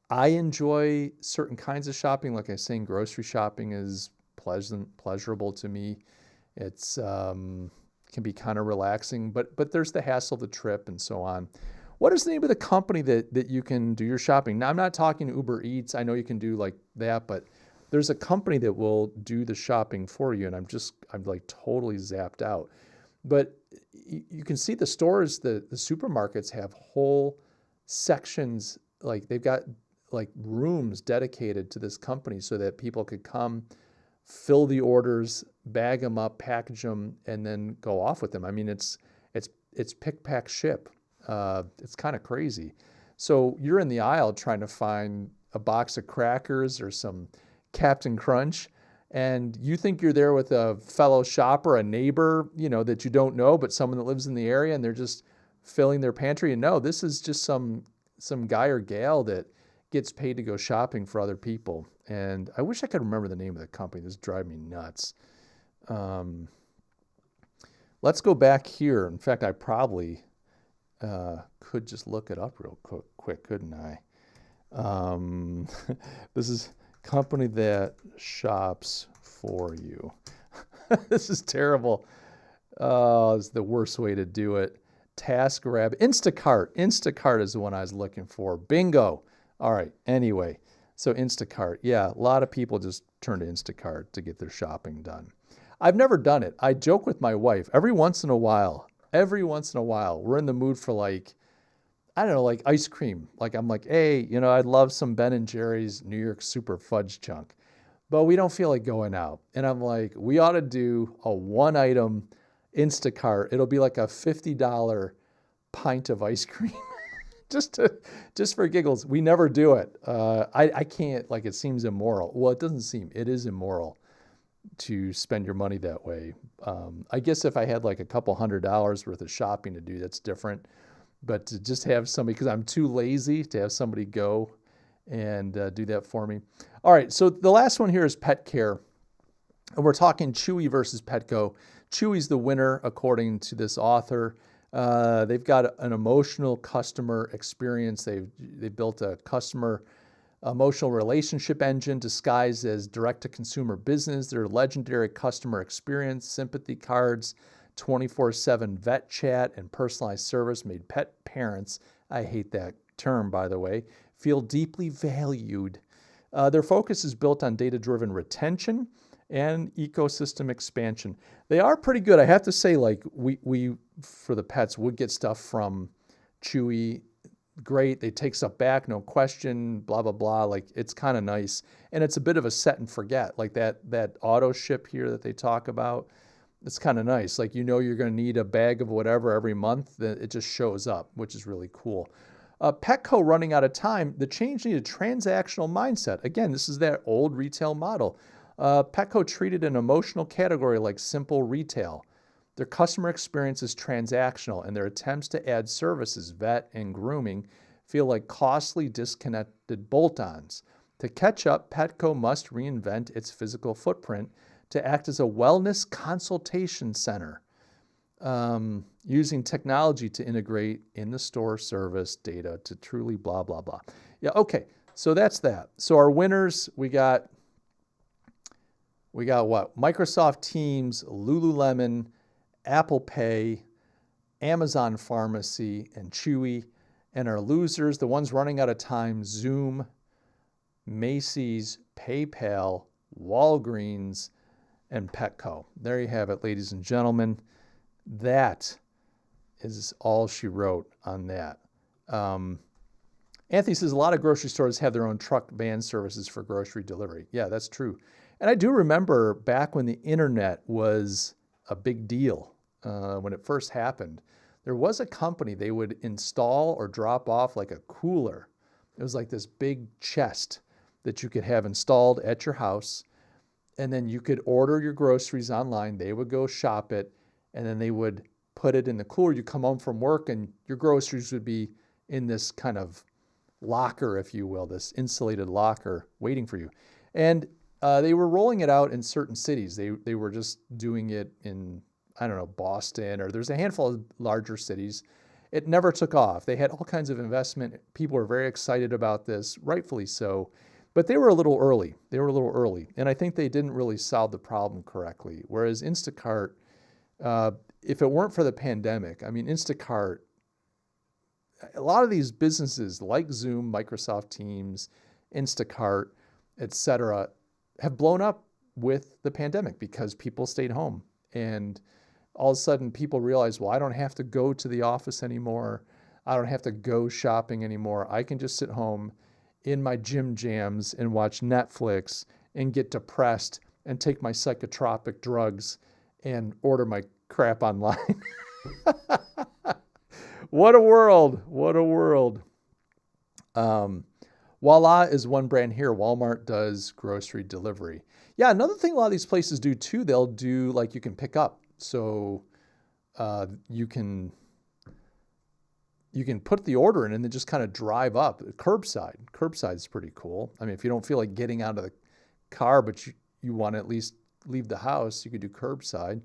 I enjoy certain kinds of shopping. Like I was saying, grocery shopping is pleasurable to me. It's can be kind of relaxing, but there's the hassle of the trip and so on. What is the name of the company that you can do your shopping? Now, I'm not talking Uber Eats. I know you can do like that, but there's a company that will do the shopping for you, and I'm like totally zapped out. But you can see the stores, the supermarkets have whole sections, like they've got like rooms dedicated to this company so that people could come, fill the orders, bag them up, package them, and then go off with them. I mean, it's pick, pack, ship. It's kind of crazy. So you're in the aisle trying to find a box of crackers or some Captain Crunch, and you think you're there with a fellow shopper, a neighbor, that you don't know, but someone that lives in the area, and they're just filling their pantry. And no, this is just some guy or gal that gets paid to go shopping for other people. And I wish I could remember the name of the company. This drives me nuts. Let's go back here. In fact, I probably could just look it up real quick, couldn't I? This is company that shops for you. This is terrible. It's the worst way to do it. TaskRabbit. Instacart. Instacart is the one I was looking for. Bingo. All right. Anyway, so Instacart. Yeah, a lot of people just turn to Instacart to get their shopping done. I've never done it. I joke with my wife every once in a while, we're in the mood for like ice cream. Like I'm like, hey, I'd love some Ben & Jerry's New York Super Fudge Chunk, but we don't feel like going out. And I'm like, we ought to do a one-item Instacart. It'll be like a $50 pint of ice cream. just for giggles. We never do it. I can't, it seems immoral. Well, it is immoral to spend your money that way. I guess if I had like a couple $100 worth of shopping to do, that's different. But to just have somebody, because I'm too lazy to have somebody go and do that for me. All right, so the last one here is pet care. And we're talking Chewy versus Petco. Chewy's the winner, according to this author. They've got an emotional customer experience. They built a customer Emotional relationship engine disguised as direct-to-consumer business. Their legendary customer experience, sympathy cards, 24/7 vet chat, and personalized service made pet parents, I hate that term, by the way, feel deeply valued. Their focus is built on data-driven retention and ecosystem expansion. They are pretty good. I have to say, like, we for the pets would get stuff from Chewy. Great. They take stuff back, no question, blah, blah, blah. Like, it's kind of nice. And it's a bit of a set and forget. Like that auto ship here that they talk about, it's kind of nice. Like, you know, you're going to need a bag of whatever every month, that it just shows up, which is really cool. Petco running out of time, the change needed transactional mindset. Again, this is that old retail model. Petco treated an emotional category like simple retail. Their customer experience is transactional, and their attempts to add services, vet and grooming, feel like costly, disconnected bolt-ons. To catch up, Petco must reinvent its physical footprint to act as a wellness consultation center, using technology to integrate in the store service data to truly blah, blah, blah. Yeah, okay, so that's that. So our winners, we got what? Microsoft Teams, Lululemon, Apple Pay, Amazon Pharmacy, and Chewy. And our losers, the ones running out of time, Zoom, Macy's, PayPal, Walgreens, and Petco. There you have it, ladies and gentlemen. That is all she wrote on that. Anthony says a lot of grocery stores have their own truck van services for grocery delivery. Yeah, that's true. And I do remember back when the internet was a big deal, when it first happened, there was a company, they would install or drop off like a cooler. It was like this big chest that you could have installed at your house, and then you could order your groceries online. They would go shop it, and then they would put it in the cooler. You come home from work, and your groceries would be in this kind of locker, if you will, this insulated locker waiting for you. And they were rolling it out in certain cities. They were just doing it in, I don't know, Boston, or there's a handful of larger cities. It never took off. They had all kinds of investment. People were very excited about this, rightfully so, but they were a little early. And I think they didn't really solve the problem correctly. Whereas Instacart, if it weren't for the pandemic, I mean, Instacart, a lot of these businesses like Zoom, Microsoft Teams, Instacart, etc., have blown up with the pandemic because people stayed home. And all of a sudden people realize, well, I don't have to go to the office anymore. I don't have to go shopping anymore. I can just sit home in my gym jams and watch Netflix and get depressed and take my psychotropic drugs and order my crap online. What a world. What a world. Voila is one brand here. Walmart does grocery delivery. Yeah, another thing a lot of these places do too, they'll do, like, you can pick up. So you can put the order in and then just kind of drive up. Curbside. Curbside is pretty cool. I mean, if you don't feel like getting out of the car, but you want to at least leave the house, you could do curbside.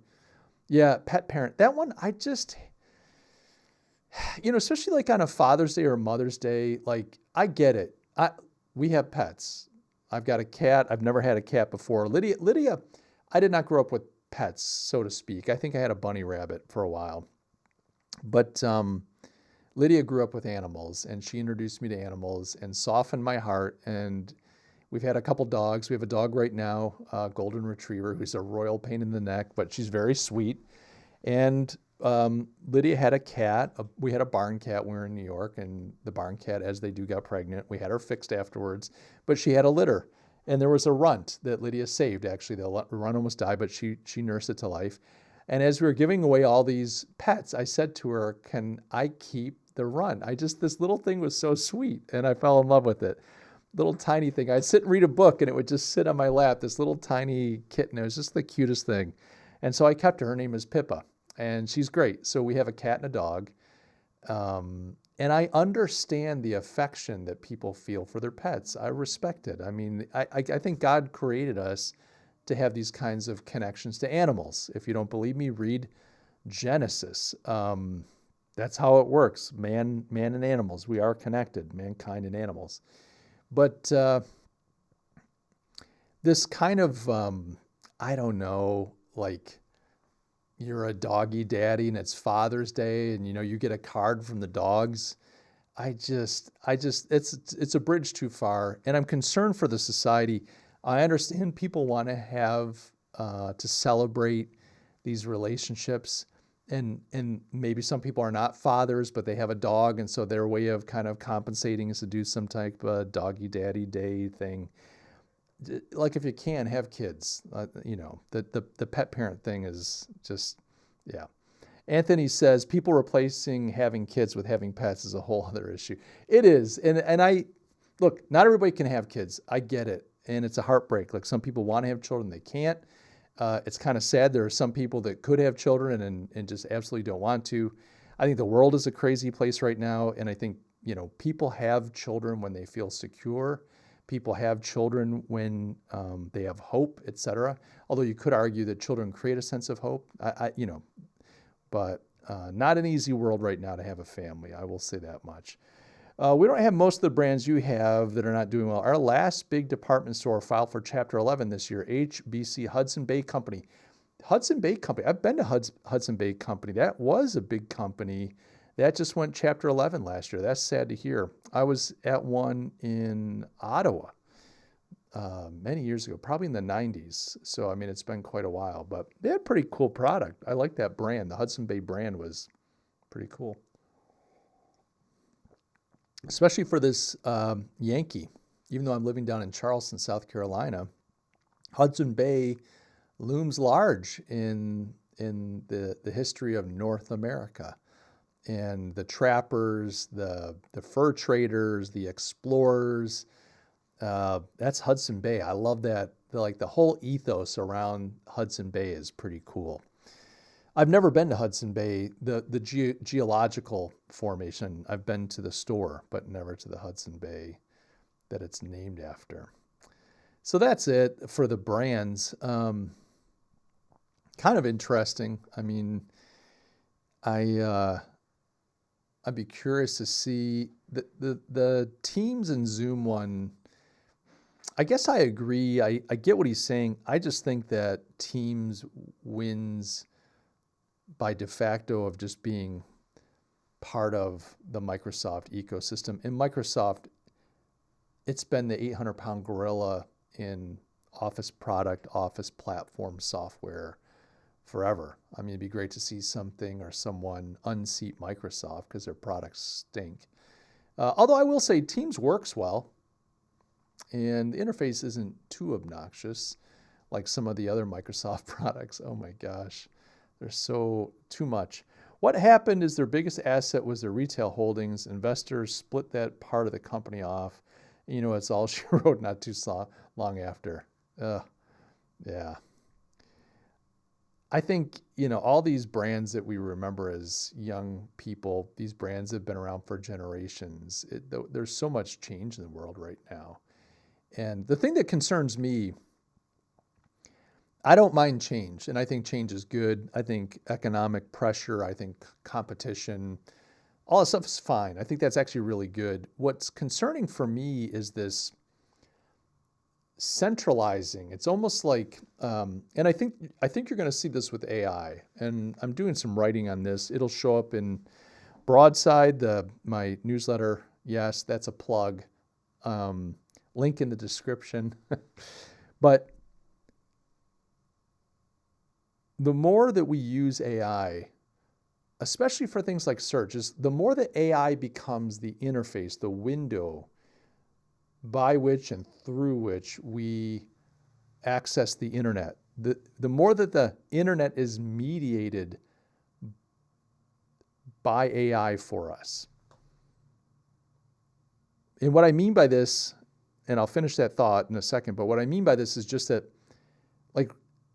Yeah, pet parent. That one, I just, especially like on a Father's Day or Mother's Day, like, I get it. We have pets. I've got a cat. I've never had a cat before. Lydia, I did not grow up with pets, so to speak. I think I had a bunny rabbit for a while. But Lydia grew up with animals, and she introduced me to animals and softened my heart. And we've had a couple dogs. We have a dog right now, a golden retriever, who's a royal pain in the neck, but she's very sweet. And Lydia had a cat. We had a barn cat when we were in New York, and the barn cat, as they do, got pregnant. We had her fixed afterwards, but she had a litter, and there was a runt that Lydia saved. Actually, the runt almost died, but she nursed it to life. And as we were giving away all these pets, I said to her, "Can I keep the runt?" This little thing was so sweet, and I fell in love with it. Little tiny thing. I'd sit and read a book, and it would just sit on my lap. This little tiny kitten. It was just the cutest thing, and so I kept her. Her name is Pippa. And she's great. So we have a cat and a dog. And I understand the affection that people feel for their pets. I respect it. I mean, I think God created us to have these kinds of connections to animals. If you don't believe me, read Genesis. That's how it works. Man and animals. We are connected, mankind and animals. But this kind of, I don't know, like you're a doggy daddy and it's Father's Day and you get a card from the dogs. It's a bridge too far. And I'm concerned for the society. I understand people want to have, to celebrate these relationships. And maybe some people are not fathers, but they have a dog. And so their way of kind of compensating is to do some type of doggy daddy day thing. Like if you can have kids, the pet parent thing is just, yeah. Anthony says people replacing having kids with having pets is a whole other issue. It is. And I look, not everybody can have kids. I get it. And it's a heartbreak. Like some people want to have children, they can't. It's kind of sad. There are some people that could have children and just absolutely don't want to. I think the world is a crazy place right now. And I think, people have children when they feel secure. People have children when they have hope, etc. Although you could argue that children create a sense of hope. But not an easy world right now to have a family. I will say that much. We don't have most of the brands you have that are not doing well. Our last big department store filed for Chapter 11 this year, HBC, Hudson Bay Company. Hudson Bay Company. I've been to Hudson Bay Company. That was a big company. That just went Chapter 11 last year. That's sad to hear. I was at one in Ottawa many years ago, probably in the 90s. So, I mean, it's been quite a while. But they had pretty cool product. I like that brand. The Hudson Bay brand was pretty cool. Especially for this Yankee. Even though I'm living down in Charleston, South Carolina, Hudson Bay looms large in the history of North America. And the trappers, the fur traders, the explorers, that's Hudson Bay. I love that. The whole ethos around Hudson Bay is pretty cool. I've never been to Hudson Bay, the geological formation. I've been to the store, but never to the Hudson Bay that it's named after. So that's it for the brands. Kind of interesting. I mean, I'd be curious to see the Teams and Zoom one. I guess I agree. I get what he's saying. I just think that Teams wins by de facto of just being part of the Microsoft ecosystem. And Microsoft, it's been the 800-pound gorilla in Office product, Office platform software forever. I mean, it'd be great to see something or someone unseat Microsoft because their products stink. Although I will say Teams works well and the interface isn't too obnoxious like some of the other Microsoft products. Oh my gosh, they're so too much. What happened is their biggest asset was their retail holdings. Investors split that part of the company off. It's all she wrote not too long after. Yeah. I think, all these brands that we remember as young people, these brands have been around for generations. There's so much change in the world right now. And the thing that concerns me, I don't mind change, and I think change is good. I think economic pressure, I think competition, all that stuff is fine. I think that's actually really good. What's concerning for me is this centralizing. It's almost like, and I think you're going to see this with AI. And I'm doing some writing on this. It'll show up in Broadside, my newsletter. Yes, that's a plug. Link in the description. But the more that we use AI, especially for things like search, is the more that AI becomes the interface, the window by which and through which we access the internet. The more that the internet is mediated by AI for us. And what I mean by this, and I'll finish that thought in a second, but what I mean by this is just that, like,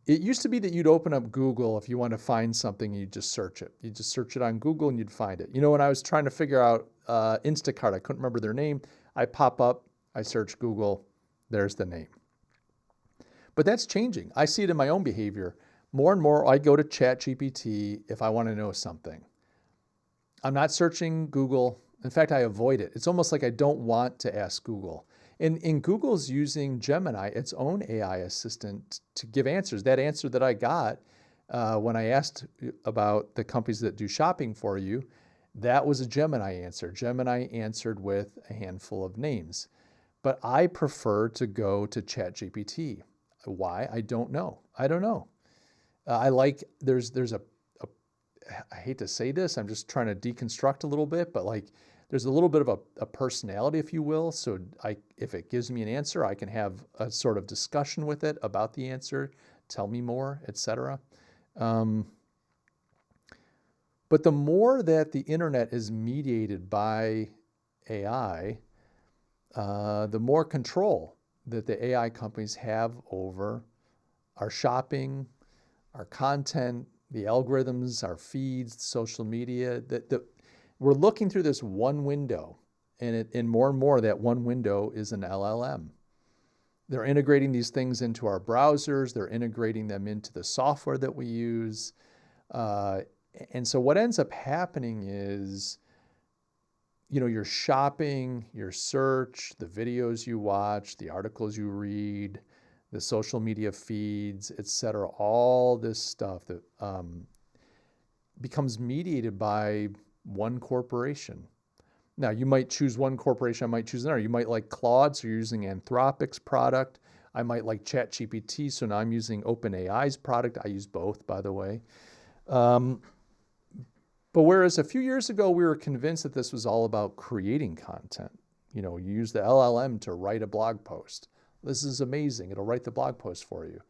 it used to be that you'd open up Google if you want to find something and you'd just search it. You'd just search it on Google and you'd find it. When I was trying to figure out Instacart, I couldn't remember their name. I pop up, I search Google, there's the name. But that's changing. I see it in my own behavior. More and more, I go to ChatGPT if I want to know something. I'm not searching Google. In fact, I avoid it. It's almost like I don't want to ask Google. And Google's using Gemini, its own AI assistant, to give answers. That answer that I got when I asked about the companies that do shopping for you, that was a Gemini answer. Gemini answered with a handful of names. But I prefer to go to ChatGPT. Why? I don't know. I don't know. There's I hate to say this, I'm just trying to deconstruct a little bit, but like there's a little bit of a personality, if you will. So if it gives me an answer, I can have a sort of discussion with it about the answer, tell me more, etc. But the more that the internet is mediated by AI, the more control that the AI companies have over our shopping, our content, the algorithms, our feeds, social media. We're looking through this one window, and more that one window is an LLM. They're integrating these things into our browsers. They're integrating them into the software that we use. And so what ends up happening is, your shopping, your search, the videos you watch, the articles you read, the social media feeds, etc., all this stuff that becomes mediated by one corporation. Now, you might choose one corporation, I might choose another. You might like Claude, so you're using Anthropic's product. I might like ChatGPT, so now I'm using OpenAI's product. I use both, by the way. But whereas a few years ago, we were convinced that this was all about creating content. You use the LLM to write a blog post. This is amazing. It'll write the blog post for you.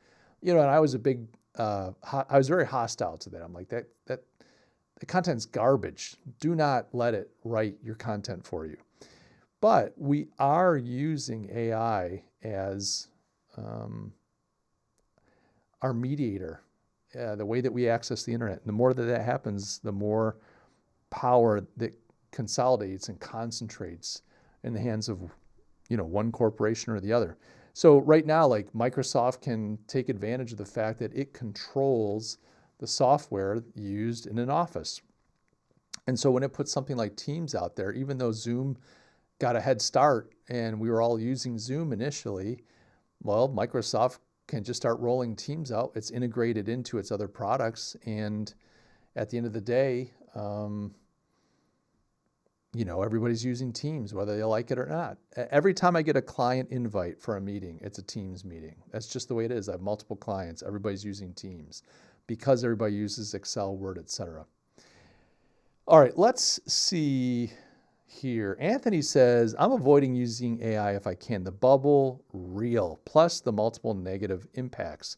And I was I was very hostile to that. I'm like, that the content's garbage. Do not let it write your content for you. But we are using AI as our mediator, the way that we access the internet. And the more that happens, the more power that consolidates and concentrates in the hands of, one corporation or the other. So right now, like Microsoft can take advantage of the fact that it controls the software used in an office. And so when it puts something like Teams out there, even though Zoom got a head start and we were all using Zoom initially, well, Microsoft can just start rolling Teams out. It's integrated into its other products. And at the end of the day, everybody's using Teams, whether they like it or not. Every time I get a client invite for a meeting, it's a Teams meeting. That's just the way it is. I have multiple clients. Everybody's using Teams because everybody uses Excel, Word, etc. All right, let's see here. Anthony says, I'm avoiding using AI if I can. The bubble, real, plus the multiple negative impacts.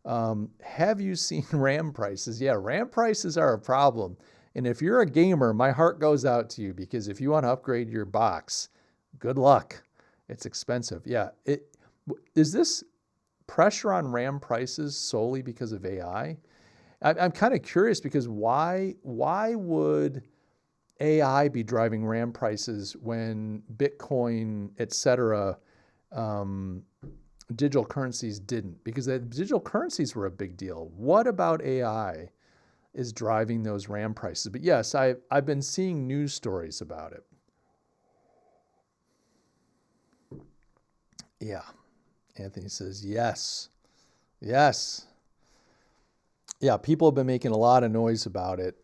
Have you seen RAM prices? Yeah, RAM prices are a problem. And if you're a gamer, my heart goes out to you, because if you want to upgrade your box, good luck. It's expensive. Yeah. Is this pressure on RAM prices solely because of AI? I'm kind of curious, because why would AI be driving RAM prices when Bitcoin, et cetera, digital currencies didn't? Because the digital currencies were a big deal. What about AI is driving those RAM prices? But yes, I've been seeing news stories about it. Yeah. Anthony says, yes. Yes. Yeah, people have been making a lot of noise about it.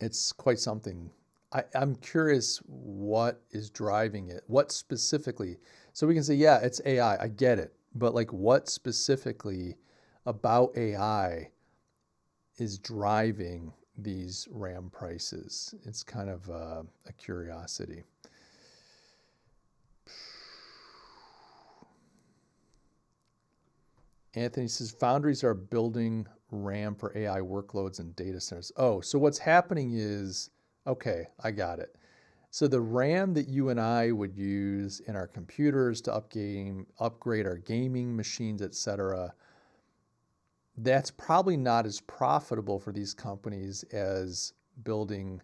It's quite something. I'm curious what is driving it. What specifically? So we can say, yeah, it's AI. I get it. But like, what specifically about AI is driving these RAM prices? It's kind of a curiosity. Anthony says, foundries are building RAM for AI workloads and data centers. Oh, so what's happening is, okay, I got it. So the RAM that you and I would use in our computers to upgrade our gaming machines, etc., that's probably not as profitable for these companies as building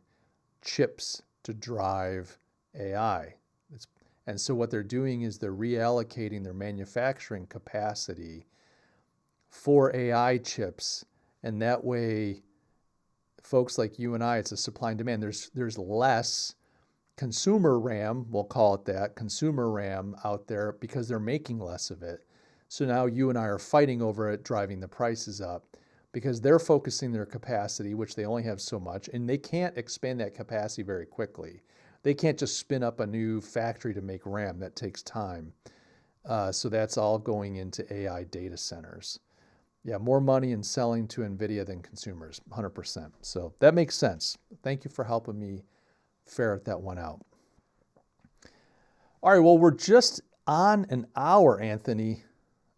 chips to drive AI. And so what they're doing is they're reallocating their manufacturing capacity for AI chips. And that way, folks like you and I, it's a supply and demand. There's less consumer RAM, we'll call it that, consumer RAM out there because they're making less of it. So now you and I are fighting over it, driving the prices up because they're focusing their capacity, which they only have so much, and they can't expand that capacity very quickly. They can't just spin up a new factory to make RAM. That takes time. So that's all going into AI data centers. Yeah, more money in selling to NVIDIA than consumers, 100%. So that makes sense. Thank you for helping me ferret that one out. All right, well, we're just on an hour, Anthony.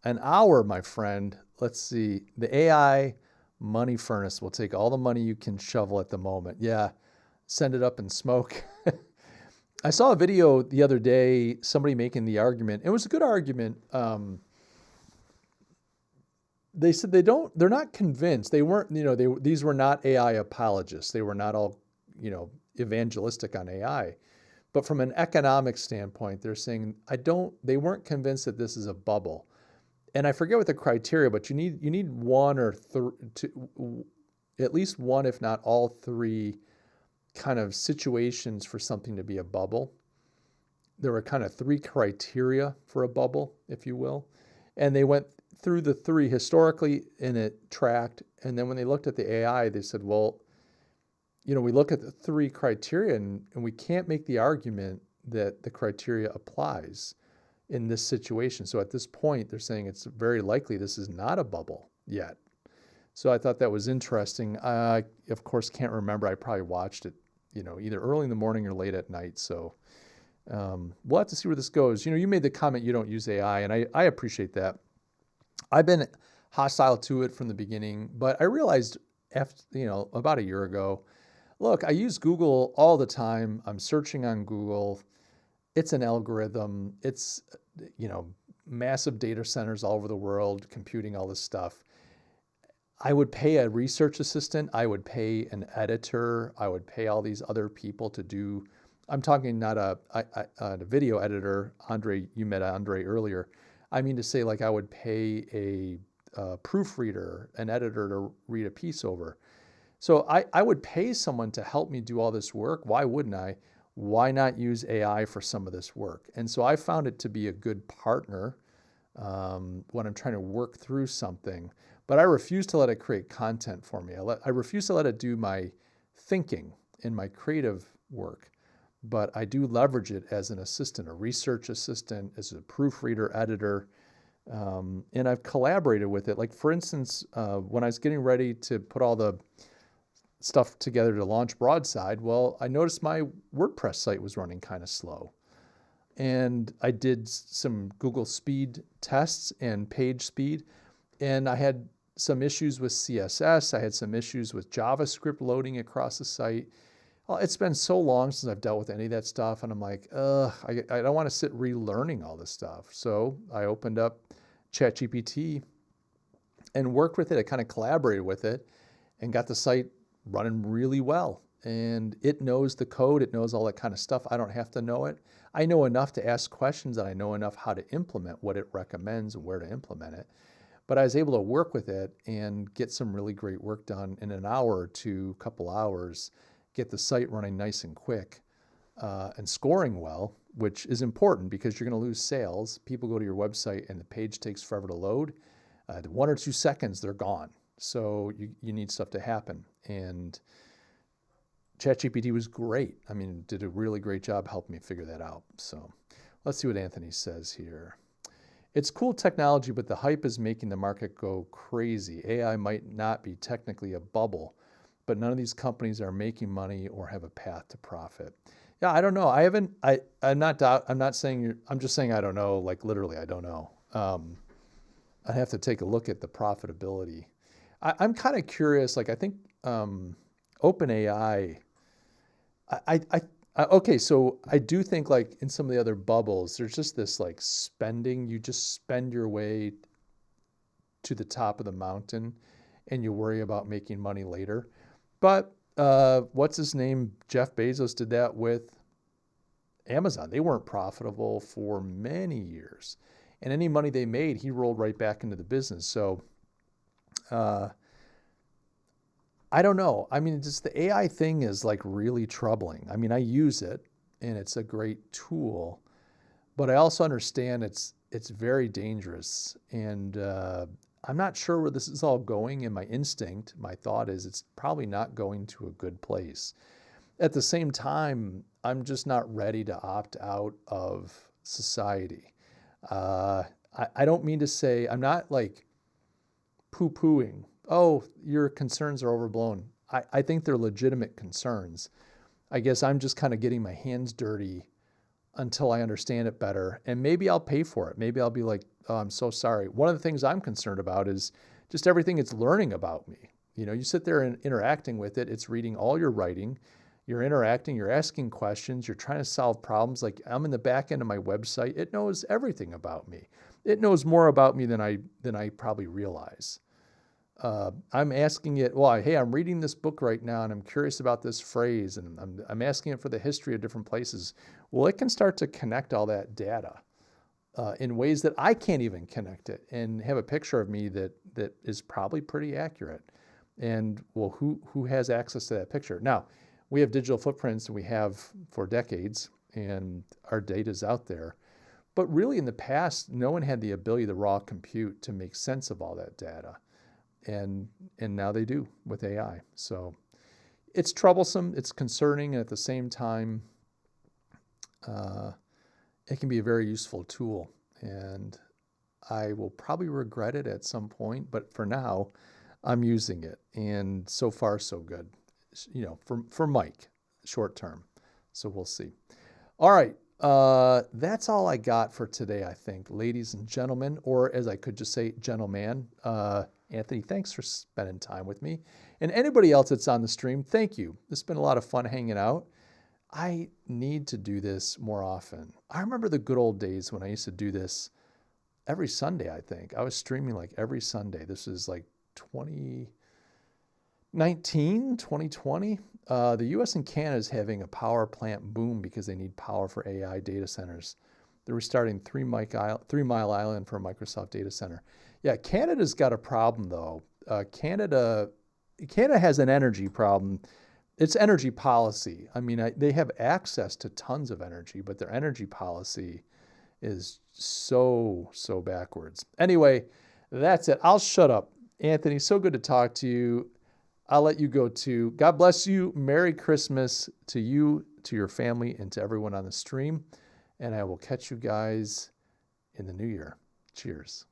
An hour, my friend. Let's see. The AI money furnace will take all the money you can shovel at the moment. Yeah, send it up in smoke. I saw a video the other day, somebody making the argument. It was a good argument. They said they're not convinced. They weren't, these were not AI apologists. They were not all, evangelistic on AI. But from an economic standpoint, they're saying, they weren't convinced that this is a bubble. And I forget what the criteria, but you need one or at least one, if not all three kind of situations for something to be a bubble. There were kind of three criteria for a bubble, if you will. And they went through the three historically, and it tracked. And then when they looked at the AI, they said, well, we look at the three criteria and we can't make the argument that the criteria applies in this situation. So at this point, they're saying it's very likely this is not a bubble yet. So I thought that was interesting. I, of course, can't remember. I probably watched it, either early in the morning or late at night. So we'll have to see where this goes. You made the comment you don't use AI, and I appreciate that. I've been hostile to it from the beginning, but I realized about a year ago, look, I use Google all the time. I'm searching on Google. It's an algorithm. It's, massive data centers all over the world, computing all this stuff. I would pay a research assistant. I would pay an editor. I would pay all these other people to do, I'm talking not a video editor. Andre, you met Andre earlier. I mean to say, like, I would pay a proofreader, an editor to read a piece over. So I would pay someone to help me do all this work. Why wouldn't I? Why not use AI for some of this work? And so I found it to be a good partner when I'm trying to work through something. But I refuse to let it create content for me. I refuse to let it do my thinking in my creative work. But I do leverage it as an assistant, a research assistant, as a proofreader, editor. And I've collaborated with it. Like, for instance, when I was getting ready to put all the stuff together to launch Broadside, well, I noticed my WordPress site was running kind of slow. And I did some Google speed tests and page speed, and I had some issues with CSS. I had some issues with JavaScript loading across the site. Well, it's been so long since I've dealt with any of that stuff, and I'm like, I don't want to sit relearning all this stuff. So I opened up ChatGPT and worked with it. I kind of collaborated with it and got the site running really well. And it knows the code. It knows all that kind of stuff. I don't have to know it. I know enough to ask questions, and I know enough how to implement what it recommends and where to implement it. But I was able to work with it and get some really great work done in an hour or two, couple hours, get the site running nice and quick and scoring well, which is important because you're going to lose sales. People go to your website and the page takes forever to load. 1 or 2 seconds, they're gone. So you need stuff to happen. And ChatGPT was great. I mean, it did a really great job helping me figure that out. So let's see what Anthony says here. It's cool technology, but the hype is making the market go crazy. AI might not be technically a bubble, but none of these companies are making money or have a path to profit. Yeah, I don't know. I'm not saying I'm just saying I don't know, like literally I don't know. I'd have to take a look at the profitability. I'm kind of curious, like I think OpenAI, okay, so I do think like in some of the other bubbles, there's just this like spending, you just spend your way to the top of the mountain and you worry about making money later. But what's his name? Jeff Bezos did that with Amazon. They weren't profitable for many years. And any money they made, he rolled right back into the business. So I don't know. I mean, just the AI thing is like really troubling. I mean, I use it and it's a great tool. But I also understand it's very dangerous, and I'm not sure where this is all going. And my instinct, my thought is it's probably not going to a good place. At the same time, I'm just not ready to opt out of society. I don't mean to say, I'm not like poo-pooing, oh, your concerns are overblown. I think they're legitimate concerns. I guess I'm just kind of getting my hands dirty until I understand it better. And maybe I'll pay for it. Maybe I'll be like, oh, I'm so sorry. One of the things I'm concerned about is just everything it's learning about me. You know, you sit there and interacting with it. It's reading all your writing. You're interacting, you're asking questions, you're trying to solve problems. Like I'm in the back end of my website. It knows everything about me. It knows more about me than I probably realize. I'm asking it, well, hey, I'm reading this book right now and I'm curious about this phrase, and I'm asking it for the history of different places. Well, it can start to connect all that data in ways that I can't even connect it, and have a picture of me that is probably pretty accurate. And well, who has access to that picture? Now, we have digital footprints, and we have for decades, and our data's out there. But really in the past, no one had the ability to raw compute to make sense of all that data. And now they do with AI. So it's troublesome, it's concerning, and at the same time, it can be a very useful tool. And I will probably regret it at some point, but for now, I'm using it. And so far, so good. You know, for Mike, short term. So we'll see. All right. That's all I got for today, I think, ladies and gentlemen, or as I could just say, gentleman. Anthony, thanks for spending time with me. And anybody else that's on the stream, thank you. It's been a lot of fun hanging out. I need to do this more often. I remember the good old days when I used to do this every Sunday, I think. I was streaming like every Sunday. This is like 2019, 2020. The US and Canada is having a power plant boom because they need power for AI data centers. They're restarting 3 Mile Island for a Microsoft data center. Yeah, Canada's got a problem though. Canada has an energy problem. It's energy policy. I mean, they have access to tons of energy, but their energy policy is so backwards. Anyway, that's it. I'll shut up. Anthony, so good to talk to you. I'll let you go too. God bless you. Merry Christmas to you, to your family, and to everyone on the stream. And I will catch you guys in the new year. Cheers.